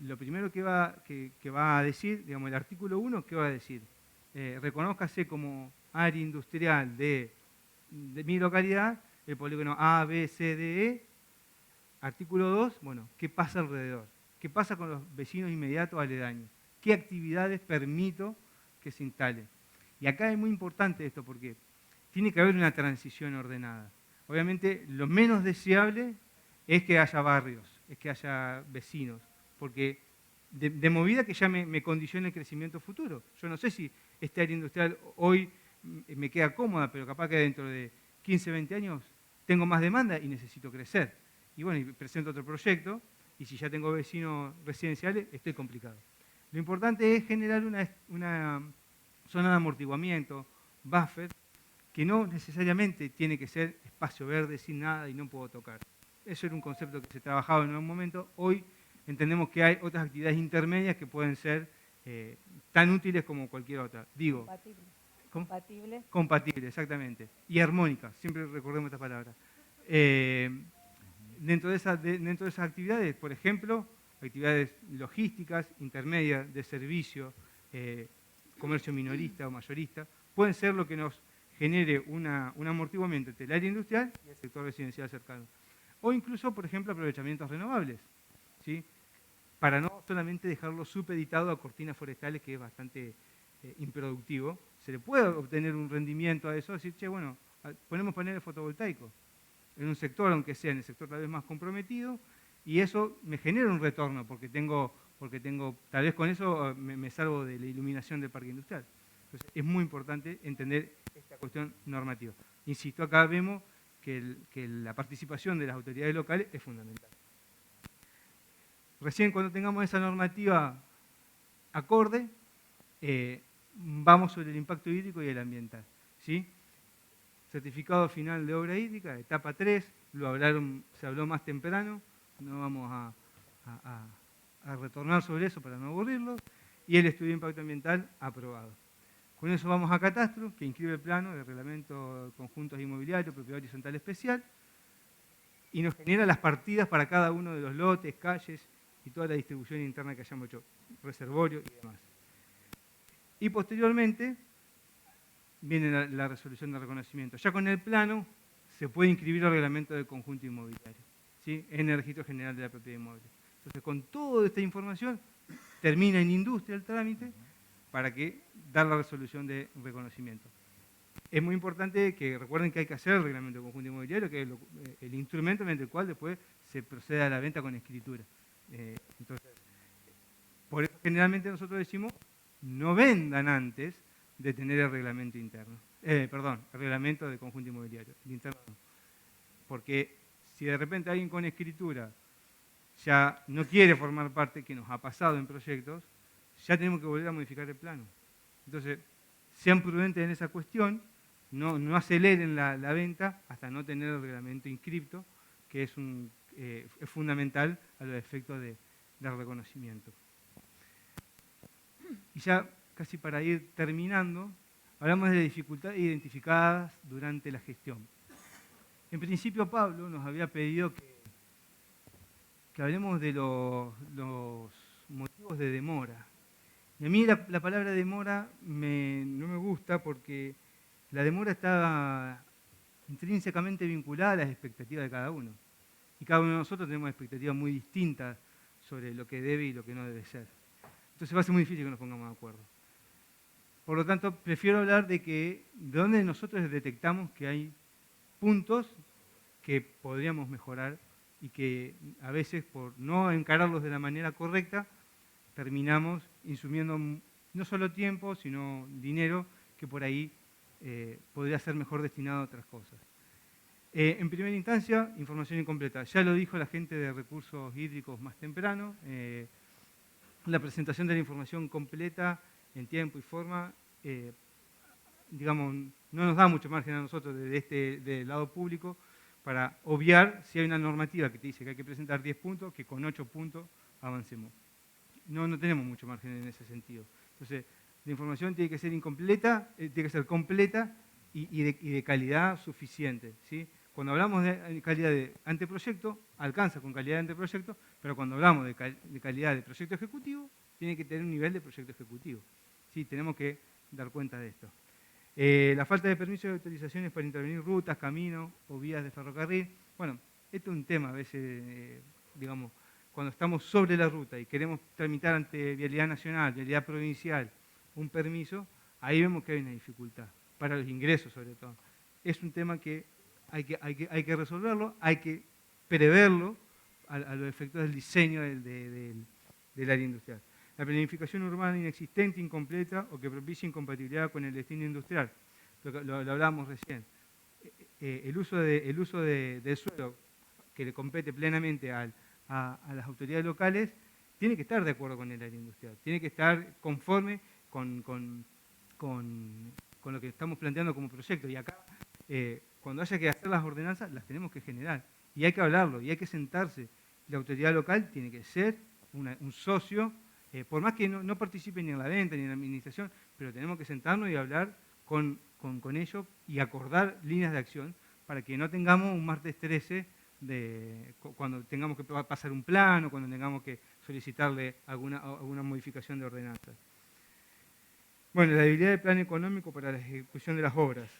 lo primero que va a decir, digamos, el artículo 1, ¿qué va a decir? Reconózcase como área industrial de mi localidad el polígono A, B, C, D, E. Artículo 2, bueno, ¿qué pasa alrededor? ¿Qué pasa con los vecinos inmediatos aledaños? ¿Qué actividades permito que se instalen? Y acá es muy importante esto porque tiene que haber una transición ordenada. Obviamente, lo menos deseable es que haya barrios, es que haya vecinos, porque de movida que ya me condiciona el crecimiento futuro. Yo no sé si esta área industrial hoy me queda cómoda, pero capaz que dentro de 15, 20 años tengo más demanda y necesito crecer. Y bueno, y presento otro proyecto, y si ya tengo vecinos residenciales, estoy complicado. Lo importante es generar una zona de amortiguamiento, buffer, que no necesariamente tiene que ser espacio verde sin nada y no puedo tocar. Eso era un concepto que se trabajaba en un momento. Hoy entendemos que hay otras actividades intermedias que pueden ser tan útiles como cualquier otra. Digo, compatible. Compatible, exactamente. Y armónica, siempre recordemos esta palabra. Dentro de esas actividades, por ejemplo, actividades logísticas, intermedias, de servicio, comercio minorista o mayorista, pueden ser lo que nos genere un amortiguamiento entre el área industrial y el sector residencial cercano. O incluso, por ejemplo, aprovechamientos renovables, ¿sí? Para no solamente dejarlo supeditado a cortinas forestales, que es bastante improductivo. Se le puede obtener un rendimiento a eso, decir, che, bueno, ponemos paneles fotovoltaicos en un sector, aunque sea en el sector tal vez más comprometido, y eso me genera un retorno, porque tengo tal vez con eso me salvo de la iluminación del parque industrial. Entonces, es muy importante entender esta cuestión normativa. Insisto, acá vemos que la participación de las autoridades locales es fundamental. Recién cuando tengamos esa normativa acorde, vamos sobre el impacto hídrico y el ambiental, ¿sí? Certificado final de obra hídrica, etapa 3, se habló más temprano, no vamos a retornar sobre eso para no aburrirlo. y el estudio de impacto ambiental aprobado. Con eso vamos a Catastro, que inscribe el plano de reglamento de conjuntos inmobiliarios, propiedad horizontal especial, y nos genera las partidas para cada uno de los lotes, calles y toda la distribución interna que hayamos hecho, reservorio y demás. Y posteriormente viene la resolución de reconocimiento. Ya con el plano se puede inscribir el reglamento del conjunto inmobiliario, ¿sí?, en el registro general de la propiedad inmoble. Entonces, con toda esta información, termina en industria el trámite para que dar la resolución de reconocimiento. Es muy importante que recuerden que hay que hacer el reglamento de conjunto inmobiliario, que es el instrumento mediante el cual después se procede a la venta con escritura. Entonces, por eso generalmente nosotros decimos, no vendan antes de tener el reglamento interno. El reglamento de conjunto inmobiliario, el interno no. Porque si de repente alguien con escritura ya no quiere formar parte, que nos ha pasado en proyectos, ya tenemos que volver a modificar el plano. Entonces, sean prudentes en esa cuestión, no aceleren la venta hasta no tener el reglamento inscripto, que es fundamental a los efectos del reconocimiento. Y ya casi para ir terminando, hablamos de dificultades identificadas durante la gestión. En principio, Pablo nos había pedido que hablemos de los motivos de demora. Y a mí la palabra demora no me gusta porque la demora está intrínsecamente vinculada a las expectativas de cada uno. Y cada uno de nosotros tenemos expectativas muy distintas sobre lo que debe y lo que no debe ser. Entonces va a ser muy difícil que nos pongamos de acuerdo. Por lo tanto, prefiero hablar de dónde nosotros detectamos que hay puntos que podríamos mejorar y que a veces por no encararlos de la manera correcta, terminamos insumiendo no solo tiempo, sino dinero que por ahí podría ser mejor destinado a otras cosas. En primera instancia, información incompleta. Ya lo dijo la gente de recursos hídricos más temprano. La presentación de la información completa en tiempo y forma, digamos, no nos da mucho margen a nosotros del lado público para obviar si hay una normativa que te dice que hay que presentar 10 puntos, que con 8 puntos avancemos. No tenemos mucho margen en ese sentido. Entonces, la información tiene que ser incompleta, tiene que ser completa y de calidad suficiente, ¿sí? Cuando hablamos de calidad de anteproyecto, alcanza con calidad de anteproyecto, pero cuando hablamos de calidad de proyecto ejecutivo, tiene que tener un nivel de proyecto ejecutivo. ¿Sí? Tenemos que dar cuenta de esto. La falta de permisos y autorizaciones para intervenir rutas, caminos o vías de ferrocarril. Bueno, esto es un tema a veces, digamos, cuando estamos sobre la ruta y queremos tramitar ante Vialidad Nacional, Vialidad Provincial, un permiso, ahí vemos que hay una dificultad, para los ingresos sobre todo. Es un tema que hay que resolverlo, hay que preverlo a los efectos del diseño del área industrial. La planificación urbana inexistente, incompleta o que propicie incompatibilidad con el destino industrial. Lo hablábamos recién. El uso del suelo que le compete plenamente a las autoridades locales tiene que estar de acuerdo con el área industrial, tiene que estar conforme con lo que estamos planteando como proyecto. Y acá, cuando haya que hacer las ordenanzas, las tenemos que generar. Y hay que hablarlo, y hay que sentarse. La autoridad local tiene que ser un socio, por más que no participe ni en la venta ni en la administración, pero tenemos que sentarnos y hablar con ellos y acordar líneas de acción para que no tengamos un martes 13 cuando tengamos que pasar un plan o cuando tengamos que solicitarle alguna modificación de ordenanza. Bueno, la debilidad del plan económico para la ejecución de las obras.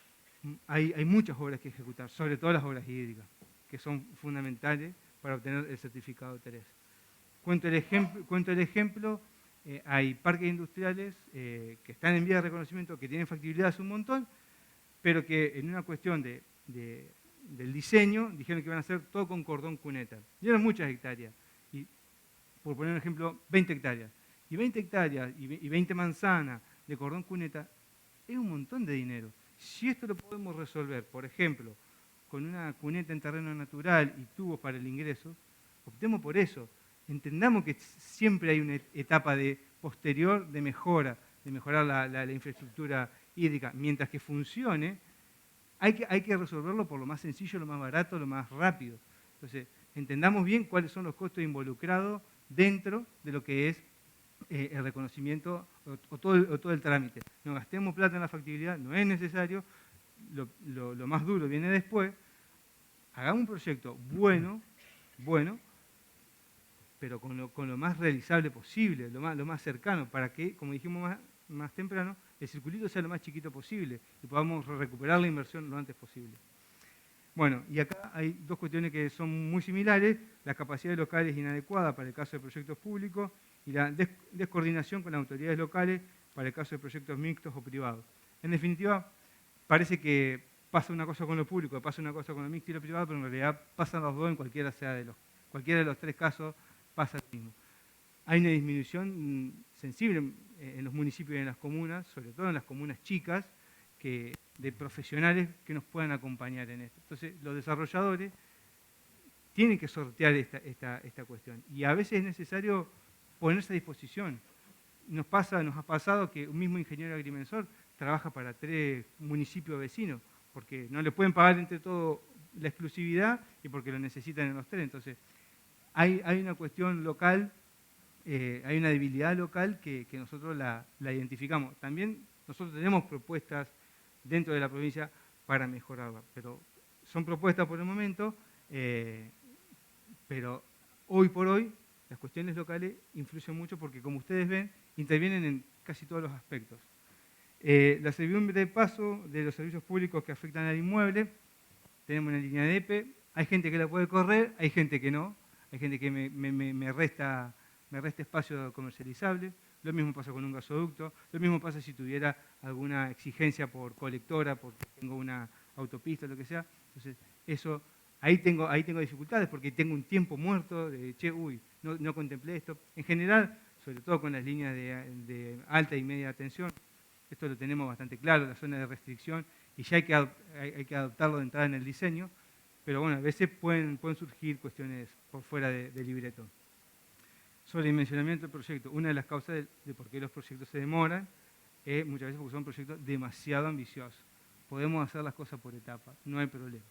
Hay muchas obras que ejecutar, sobre todo las obras hídricas, que son fundamentales para obtener el certificado de interés. Cuento el ejemplo, hay parques industriales que están en vía de reconocimiento, que tienen factibilidad hace un montón, pero que en una cuestión del diseño dijeron que iban a hacer todo con cordón cuneta. Y eran muchas hectáreas. Y, por poner un ejemplo, 20 hectáreas. Y 20 hectáreas y 20 manzanas de cordón cuneta es un montón de dinero. Si esto lo podemos resolver, por ejemplo, con una cuneta en terreno natural y tubos para el ingreso, optemos por eso. Entendamos que siempre hay una etapa posterior de mejorar la infraestructura hídrica. Mientras que funcione, hay que resolverlo por lo más sencillo, lo más barato, lo más rápido. Entonces, entendamos bien cuáles son los costos involucrados dentro de lo que es el reconocimiento o todo el trámite. No gastemos plata en la factibilidad, no es necesario, lo más duro viene después. Hagamos un proyecto bueno, pero con lo más realizable posible, lo más cercano, para que, como dijimos más temprano, el circulito sea lo más chiquito posible y podamos recuperar la inversión lo antes posible. Bueno, y acá hay dos cuestiones que son muy similares: la capacidad local es inadecuada para el caso de proyectos públicos y la descoordinación con las autoridades locales para el caso de proyectos mixtos o privados. En definitiva, parece que pasa una cosa con lo público, pasa una cosa con lo mixto y lo privado, pero en realidad pasan los dos en cualquiera de los tres casos, pasa lo mismo. Hay una disminución sensible en los municipios y en las comunas, sobre todo en las comunas chicas, de profesionales que nos puedan acompañar en esto. Entonces, los desarrolladores tienen que sortear esta cuestión. Y a veces es necesario ponerse a disposición. Nos ha pasado que un mismo ingeniero agrimensor trabaja para 3 municipios vecinos, porque no le pueden pagar entre todos la exclusividad y porque lo necesitan en los 3. Entonces, hay una cuestión local, hay una debilidad local que nosotros la identificamos. También nosotros tenemos propuestas dentro de la provincia para mejorarla, pero son propuestas por el momento, pero hoy por hoy las cuestiones locales influyen mucho porque, como ustedes ven, intervienen en casi todos los aspectos. La servidumbre de paso de los servicios públicos que afectan al inmueble, tenemos una línea de EPE, hay gente que la puede correr, hay gente que no, hay gente que me resta espacio comercializable. Lo mismo pasa con un gasoducto, lo mismo pasa si tuviera alguna exigencia por colectora, porque tengo una autopista, lo que sea. Entonces, eso, ahí tengo dificultades porque tengo un tiempo muerto de, no contemplé esto. En general, sobre todo con las líneas de alta y media tensión, esto lo tenemos bastante claro, la zona de restricción, y ya hay que adoptarlo de entrada en el diseño, pero bueno, a veces pueden surgir cuestiones por fuera de libreto. Sobre el dimensionamiento del proyecto, una de las causas de por qué los proyectos se demoran es muchas veces porque son proyectos demasiado ambiciosos. Podemos hacer las cosas por etapas, no hay problema.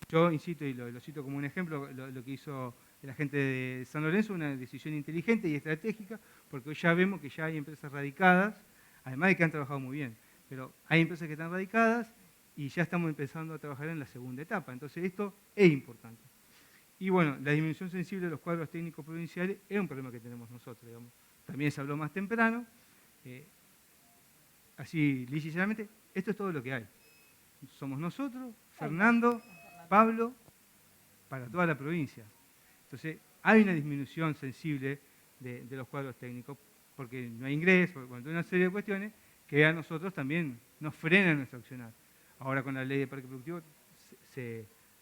Yo insisto, y lo cito como un ejemplo, lo que hizo la gente de San Lorenzo, una decisión inteligente y estratégica, porque hoy ya vemos que ya hay empresas radicadas, además de que han trabajado muy bien, pero hay empresas que están radicadas y ya estamos empezando a trabajar en la segunda etapa. Entonces esto es importante. Y bueno, la disminución sensible de los cuadros técnicos provinciales es un problema que tenemos nosotros, digamos. También se habló más temprano, así lícitamente, esto es todo lo que hay. Somos nosotros, Fernando, Pablo, para toda la provincia. Entonces, hay una disminución sensible de los cuadros técnicos, porque no hay ingresos, hay una serie de cuestiones que a nosotros también nos frenan nuestro accionar. Ahora con la ley de parque productivo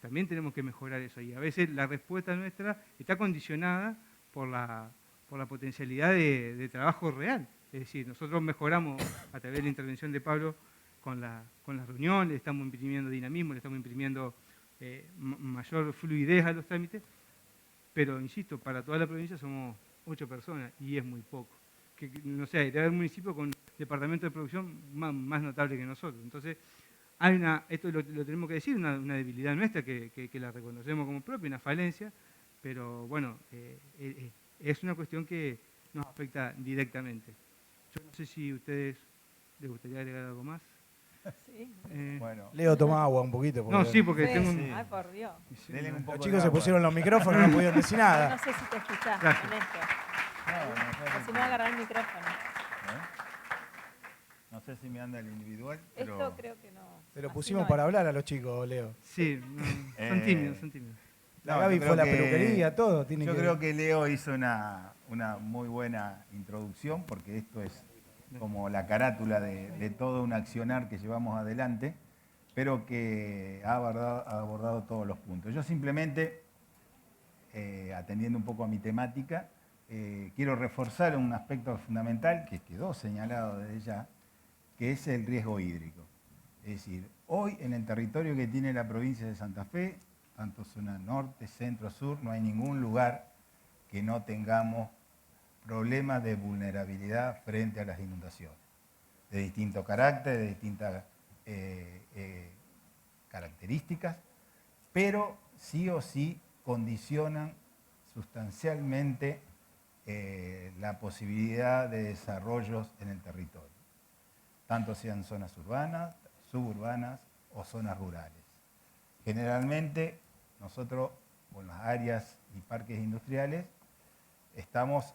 también tenemos que mejorar eso, y a veces la respuesta nuestra está condicionada por la potencialidad de trabajo real. Es decir, nosotros mejoramos a través de la intervención de Pablo con las reuniones, le estamos imprimiendo dinamismo, le estamos imprimiendo mayor fluidez a los trámites, pero insisto, para toda la provincia somos 8 personas y es muy poco. No sé, debe haber municipios con departamento de producción más notable que nosotros. Entonces, esto lo tenemos que decir, una debilidad nuestra que la reconocemos como propia, una falencia, pero bueno, es una cuestión que nos afecta directamente. Yo no sé si a ustedes les gustaría agregar algo más. Sí. Bueno, Leo, toma agua un poquito. No, sí, porque tengo un... Sí. Ay, por Dios. denle un poco Los de chicos se agua. pusieron los micrófonos, no pudieron decir No nada. sé si te escuchás Gracias. con esto. No Si me va a agarrar el micrófono. No sé si me anda el individual, pero... Esto creo que no. Te lo Así pusimos no para es. hablar a los chicos, Leo. Sí, son tímidos, son tímidos. La No, Gaby yo fue creo a la que- peluquería, todo. Yo creo que Leo hizo una muy buena introducción, porque esto es como la carátula de todo un accionar que llevamos adelante, pero que ha abordado todos los puntos. Yo simplemente, atendiendo un poco a mi temática, quiero reforzar un aspecto fundamental que quedó señalado desde ya, que es el riesgo hídrico. Es decir, hoy en el territorio que tiene la provincia de Santa Fe, tanto zona norte, centro, sur, no hay ningún lugar que no tengamos problemas de vulnerabilidad frente a las inundaciones, de distinto carácter, de distintas características, pero sí o sí condicionan sustancialmente la posibilidad de desarrollos en el territorio, tanto sean zonas urbanas, suburbanas o zonas rurales. Generalmente nosotros con las áreas y parques industriales estamos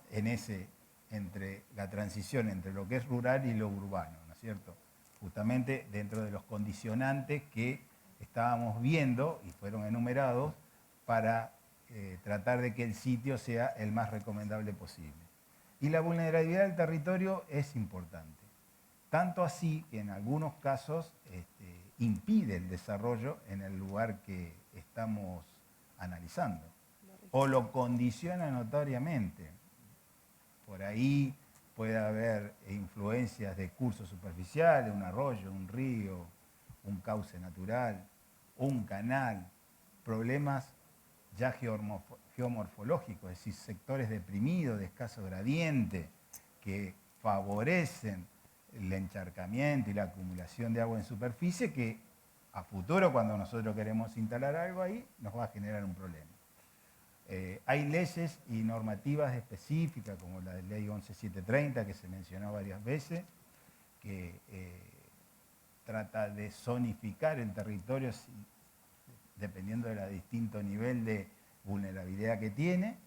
entre la transición entre lo que es rural y lo urbano, ¿no es cierto? Justamente dentro de los condicionantes que estábamos viendo y fueron enumerados para tratar de que el sitio sea el más recomendable posible. Y la vulnerabilidad del territorio es importante. Tanto así que en algunos casos impide el desarrollo en el lugar que estamos analizando. O lo condiciona notoriamente. Por ahí puede haber influencias de cursos superficiales, un arroyo, un río, un cauce natural, un canal, problemas ya geomorfológicos, es decir, sectores deprimidos, de escaso gradiente, que favorecen el encharcamiento y la acumulación de agua en superficie, que a futuro, cuando nosotros queremos instalar algo ahí, nos va a generar un problema. Hay leyes y normativas específicas, como la ley 11730, que se mencionó varias veces, que trata de zonificar el territorio dependiendo del distinto nivel de vulnerabilidad que tiene,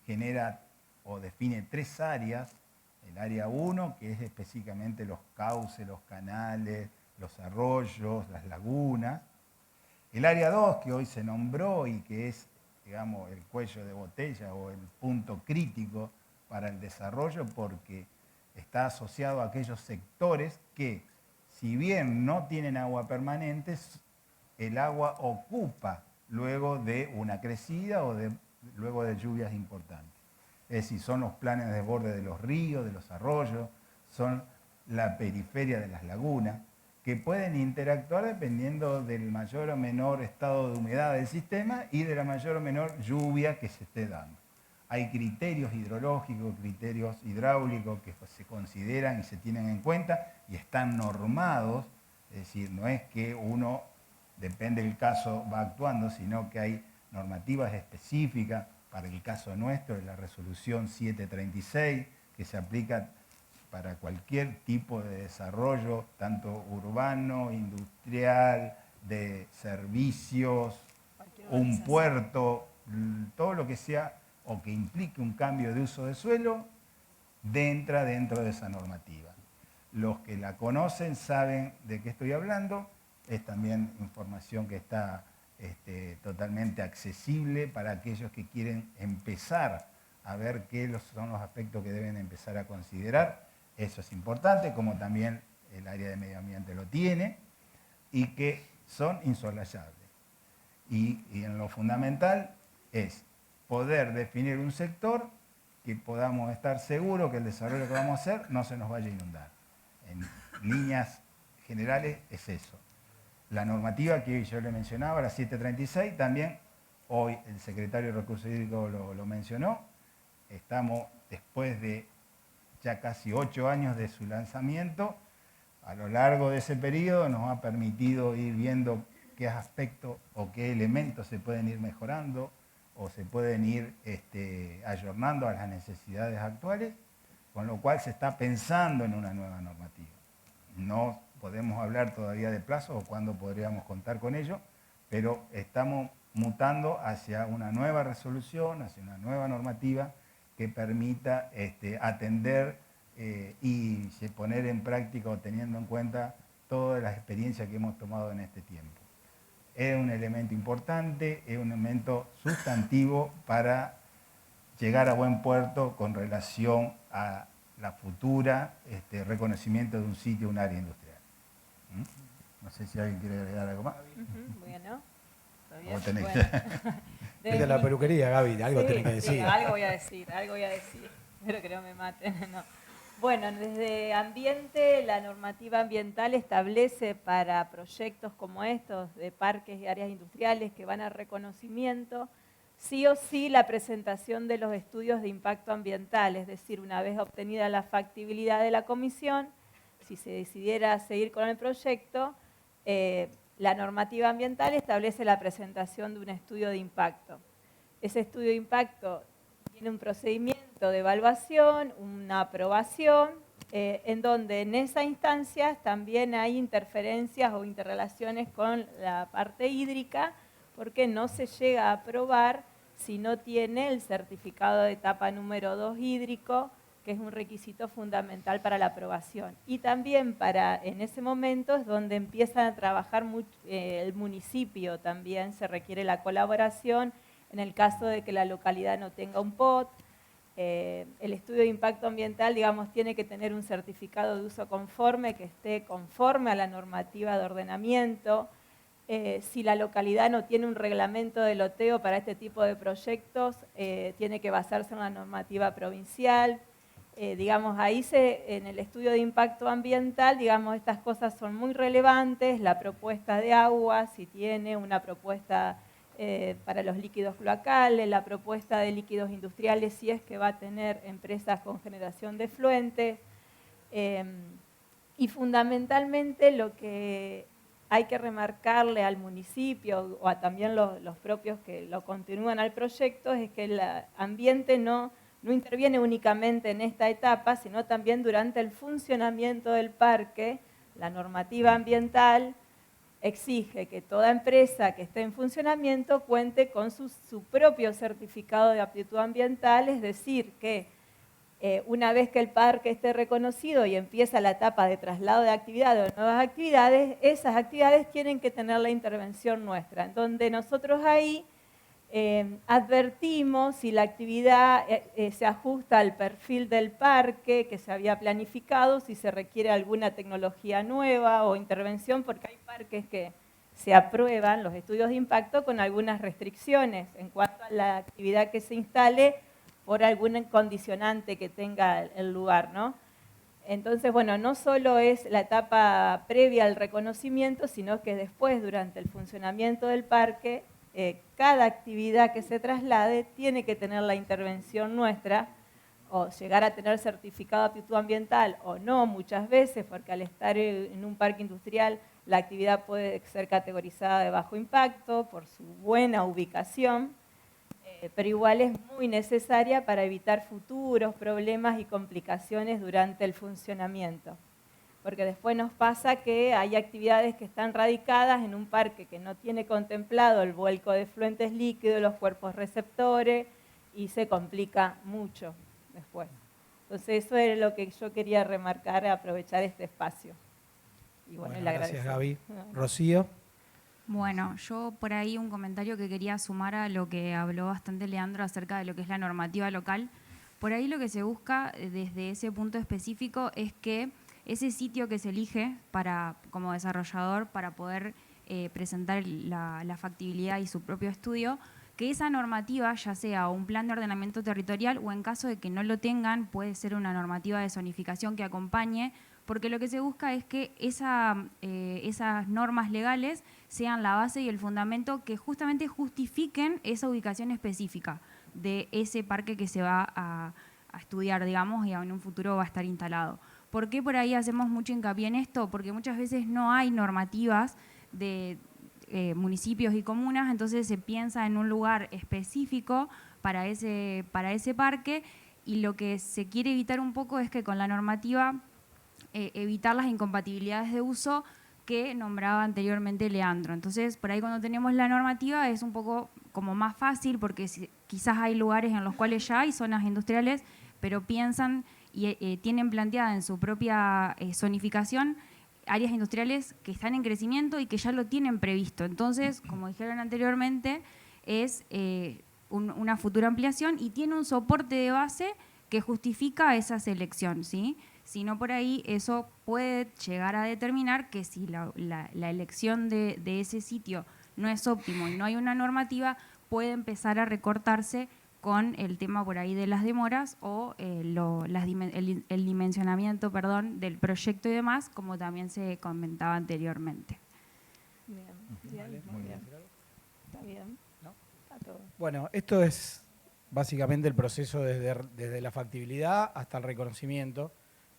genera o define 3 áreas. El área 1, que es específicamente los cauces, los canales, los arroyos, las lagunas. El área 2, que hoy se nombró y que es, digamos, el cuello de botella o el punto crítico para el desarrollo, porque está asociado a aquellos sectores que, si bien no tienen agua permanente, el agua ocupa luego de una crecida o luego de lluvias importantes. Es decir, son los planes de desborde de los ríos, de los arroyos, son la periferia de las lagunas, que pueden interactuar dependiendo del mayor o menor estado de humedad del sistema y de la mayor o menor lluvia que se esté dando. Hay criterios hidrológicos, criterios hidráulicos que se consideran y se tienen en cuenta y están normados, es decir, no es que uno, depende del caso, va actuando, sino que hay normativas específicas. Para el caso nuestro, de la resolución 736, que se aplica para cualquier tipo de desarrollo, tanto urbano, industrial, de servicios, un puerto, todo lo que sea o que implique un cambio de uso de suelo, entra dentro de esa normativa. Los que la conocen saben de qué estoy hablando, es también información que está totalmente accesible para aquellos que quieren empezar a ver qué son los aspectos que deben empezar a considerar. Eso es importante, como también el área de medio ambiente lo tiene, y que son insolayables. Y en lo fundamental es poder definir un sector que podamos estar seguros que el desarrollo que vamos a hacer no se nos vaya a inundar. En líneas generales es eso. La normativa que yo le mencionaba, la 736, también hoy el secretario de Recursos Hídricos lo mencionó. Estamos después de ya casi 8 años de su lanzamiento. A lo largo de ese periodo nos ha permitido ir viendo qué aspectos o qué elementos se pueden ir mejorando o se pueden ir ayornando a las necesidades actuales, con lo cual se está pensando en una nueva normativa. No podemos hablar todavía de plazo o cuándo podríamos contar con ello, pero estamos mutando hacia una nueva resolución, hacia una nueva normativa que permita atender y poner en práctica o teniendo en cuenta todas las experiencias que hemos tomado en este tiempo. Es un elemento importante, es un elemento sustantivo para llegar a buen puerto con relación a la futura reconocimiento de un sitio, un área industrial. No sé si alguien quiere agregar algo más. Bueno, ¿Todavía? ¿Vos tenés? Bueno. De la peluquería, Gaby, algo Sí, tenés que decir. sí, algo voy a decir. Espero que no me maten. No. Bueno, desde Ambiente, la normativa ambiental establece para proyectos como estos de parques y áreas industriales que van a reconocimiento, sí o sí la presentación de los estudios de impacto ambiental, es decir, una vez obtenida la factibilidad de la comisión, si se decidiera seguir con el proyecto, la normativa ambiental establece la presentación de un estudio de impacto. Ese estudio de impacto tiene un procedimiento de evaluación, una aprobación, en donde en esa instancia también hay interferencias o interrelaciones con la parte hídrica, porque no se llega a aprobar si no tiene el certificado de etapa número 2 hídrico, que es un requisito fundamental para la aprobación. Y también en ese momento es donde empiezan a trabajar el municipio, también se requiere la colaboración en el caso de que la localidad no tenga un POT. El estudio de impacto ambiental, digamos, tiene que tener un certificado de uso conforme, que esté conforme a la normativa de ordenamiento. Si la localidad no tiene un reglamento de loteo para este tipo de proyectos, tiene que basarse en la normativa provincial. Digamos, ahí en el estudio de impacto ambiental, digamos, estas cosas son muy relevantes. La propuesta de agua, si tiene una propuesta para los líquidos cloacales, la propuesta de líquidos industriales, si es que va a tener empresas con generación de efluentes. Y fundamentalmente lo que hay que remarcarle al municipio o a también los propios que lo continúan al proyecto es que el ambiente no interviene únicamente en esta etapa, sino también durante el funcionamiento del parque. La normativa ambiental exige que toda empresa que esté en funcionamiento cuente con su propio certificado de aptitud ambiental, es decir, que una vez que el parque esté reconocido y empieza la etapa de traslado de actividades o nuevas actividades, esas actividades tienen que tener la intervención nuestra, en donde nosotros ahí advertimos si la actividad se ajusta al perfil del parque que se había planificado, si se requiere alguna tecnología nueva o intervención, porque hay parques que se aprueban los estudios de impacto con algunas restricciones en cuanto a la actividad que se instale por algún condicionante que tenga el lugar, ¿no? Entonces, bueno, no solo es la etapa previa al reconocimiento, sino que después, durante el funcionamiento del parque, cada actividad que se traslade tiene que tener la intervención nuestra, o llegar a tener certificado de aptitud ambiental o no muchas veces, porque al estar en un parque industrial la actividad puede ser categorizada de bajo impacto por su buena ubicación, pero igual es muy necesaria para evitar futuros problemas y complicaciones durante el funcionamiento. Porque después nos pasa que hay actividades que están radicadas en un parque que no tiene contemplado el vuelco de efluentes líquidos, los cuerpos receptores, y se complica mucho después. Entonces eso es lo que yo quería remarcar, aprovechar este espacio. Y bueno, le gracias, agradezco. Gaby. Rocío. Bueno, yo por ahí un comentario que quería sumar a lo que habló bastante Leandro acerca de lo que es la normativa local. Por ahí lo que se busca desde ese punto específico es que ese sitio que se elige como desarrollador para poder presentar la factibilidad y su propio estudio, que esa normativa, ya sea un plan de ordenamiento territorial o en caso de que no lo tengan, puede ser una normativa de zonificación que acompañe, porque lo que se busca es que esas normas legales sean la base y el fundamento que justamente justifiquen esa ubicación específica de ese parque que se va a estudiar, digamos, y en un futuro va a estar instalado. ¿Por qué por ahí hacemos mucho hincapié en esto? Porque muchas veces no hay normativas de municipios y comunas, entonces se piensa en un lugar específico para ese parque, y lo que se quiere evitar un poco es que con la normativa evitar las incompatibilidades de uso que nombraba anteriormente Leandro. Entonces, por ahí cuando tenemos la normativa es un poco como más fácil, porque quizás hay lugares en los cuales ya hay zonas industriales, pero piensan y tienen planteada en su propia zonificación áreas industriales que están en crecimiento y que ya lo tienen previsto. Entonces, como dijeron anteriormente, es una futura ampliación y tiene un soporte de base que justifica esa selección, ¿sí? Si no, por ahí eso puede llegar a determinar que si la elección de ese sitio no es óptimo y no hay una normativa, puede empezar a recortarse con el tema por ahí de las demoras o el dimensionamiento, del proyecto y demás, como también se comentaba anteriormente. Bien, muy bien. Está bien. ¿No? Está todo. Bueno, esto es básicamente el proceso desde la factibilidad hasta el reconocimiento.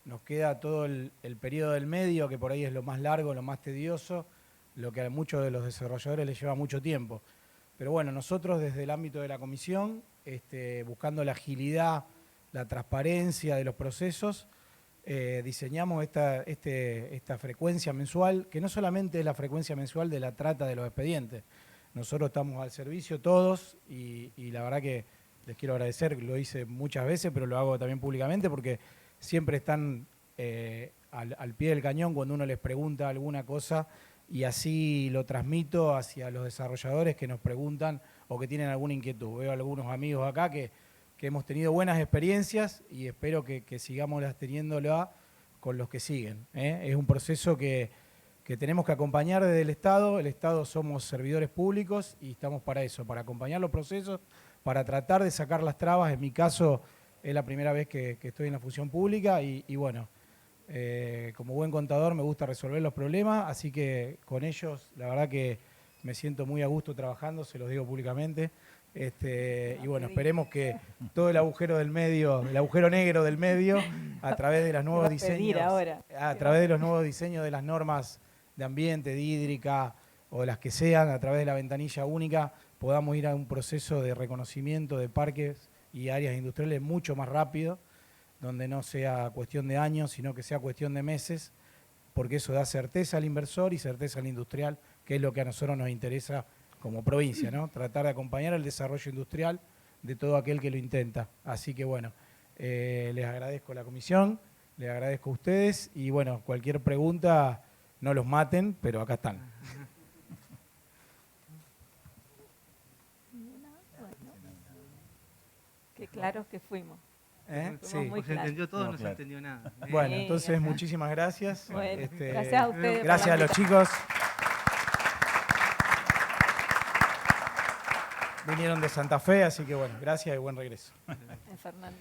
Nos queda todo el periodo del medio, que por ahí es lo más largo, lo más tedioso, lo que a muchos de los desarrolladores les lleva mucho tiempo. Pero bueno, nosotros desde el ámbito de la comisión buscando la agilidad, la transparencia de los procesos, diseñamos esta frecuencia mensual, que no solamente es la frecuencia mensual de la trata de los expedientes. Nosotros estamos al servicio todos y la verdad que les quiero agradecer, lo hice muchas veces, pero lo hago también públicamente porque siempre están al pie del cañón cuando uno les pregunta alguna cosa y así lo transmito hacia los desarrolladores que nos preguntan o que tienen alguna inquietud. Veo algunos amigos acá que hemos tenido buenas experiencias y espero que sigamos teniéndola con los que siguen. Es un proceso que tenemos que acompañar desde el Estado. El Estado somos servidores públicos y estamos para eso, para acompañar los procesos, para tratar de sacar las trabas. En mi caso es la primera vez que estoy en la función pública y bueno, como buen contador me gusta resolver los problemas, así que con ellos la verdad que me siento muy a gusto trabajando, se los digo públicamente. Y bueno, esperemos que todo el agujero del medio, el agujero negro del medio, a través de los nuevos diseños, a través de los nuevos diseños de las normas de ambiente, de hídrica o de las que sean, a través de la ventanilla única, podamos ir a un proceso de reconocimiento de parques y áreas industriales mucho más rápido, donde no sea cuestión de años, sino que sea cuestión de meses, porque eso da certeza al inversor y certeza al industrial, que es lo que a nosotros nos interesa como provincia, ¿no? Tratar de acompañar el desarrollo industrial de todo aquel que lo intenta. Así que bueno, les agradezco a la comisión, les agradezco a ustedes y bueno, cualquier pregunta no los maten, pero acá están. Qué claros que fuimos. Sí. Muy Se entendió todo, No, no se claro. entendió nada. Bueno, Sí, entonces ajá. muchísimas gracias. Bueno, gracias a ustedes por Gracias la a los invitación. chicos. Vinieron de Santa Fe, así que bueno, gracias y buen regreso. Fernando.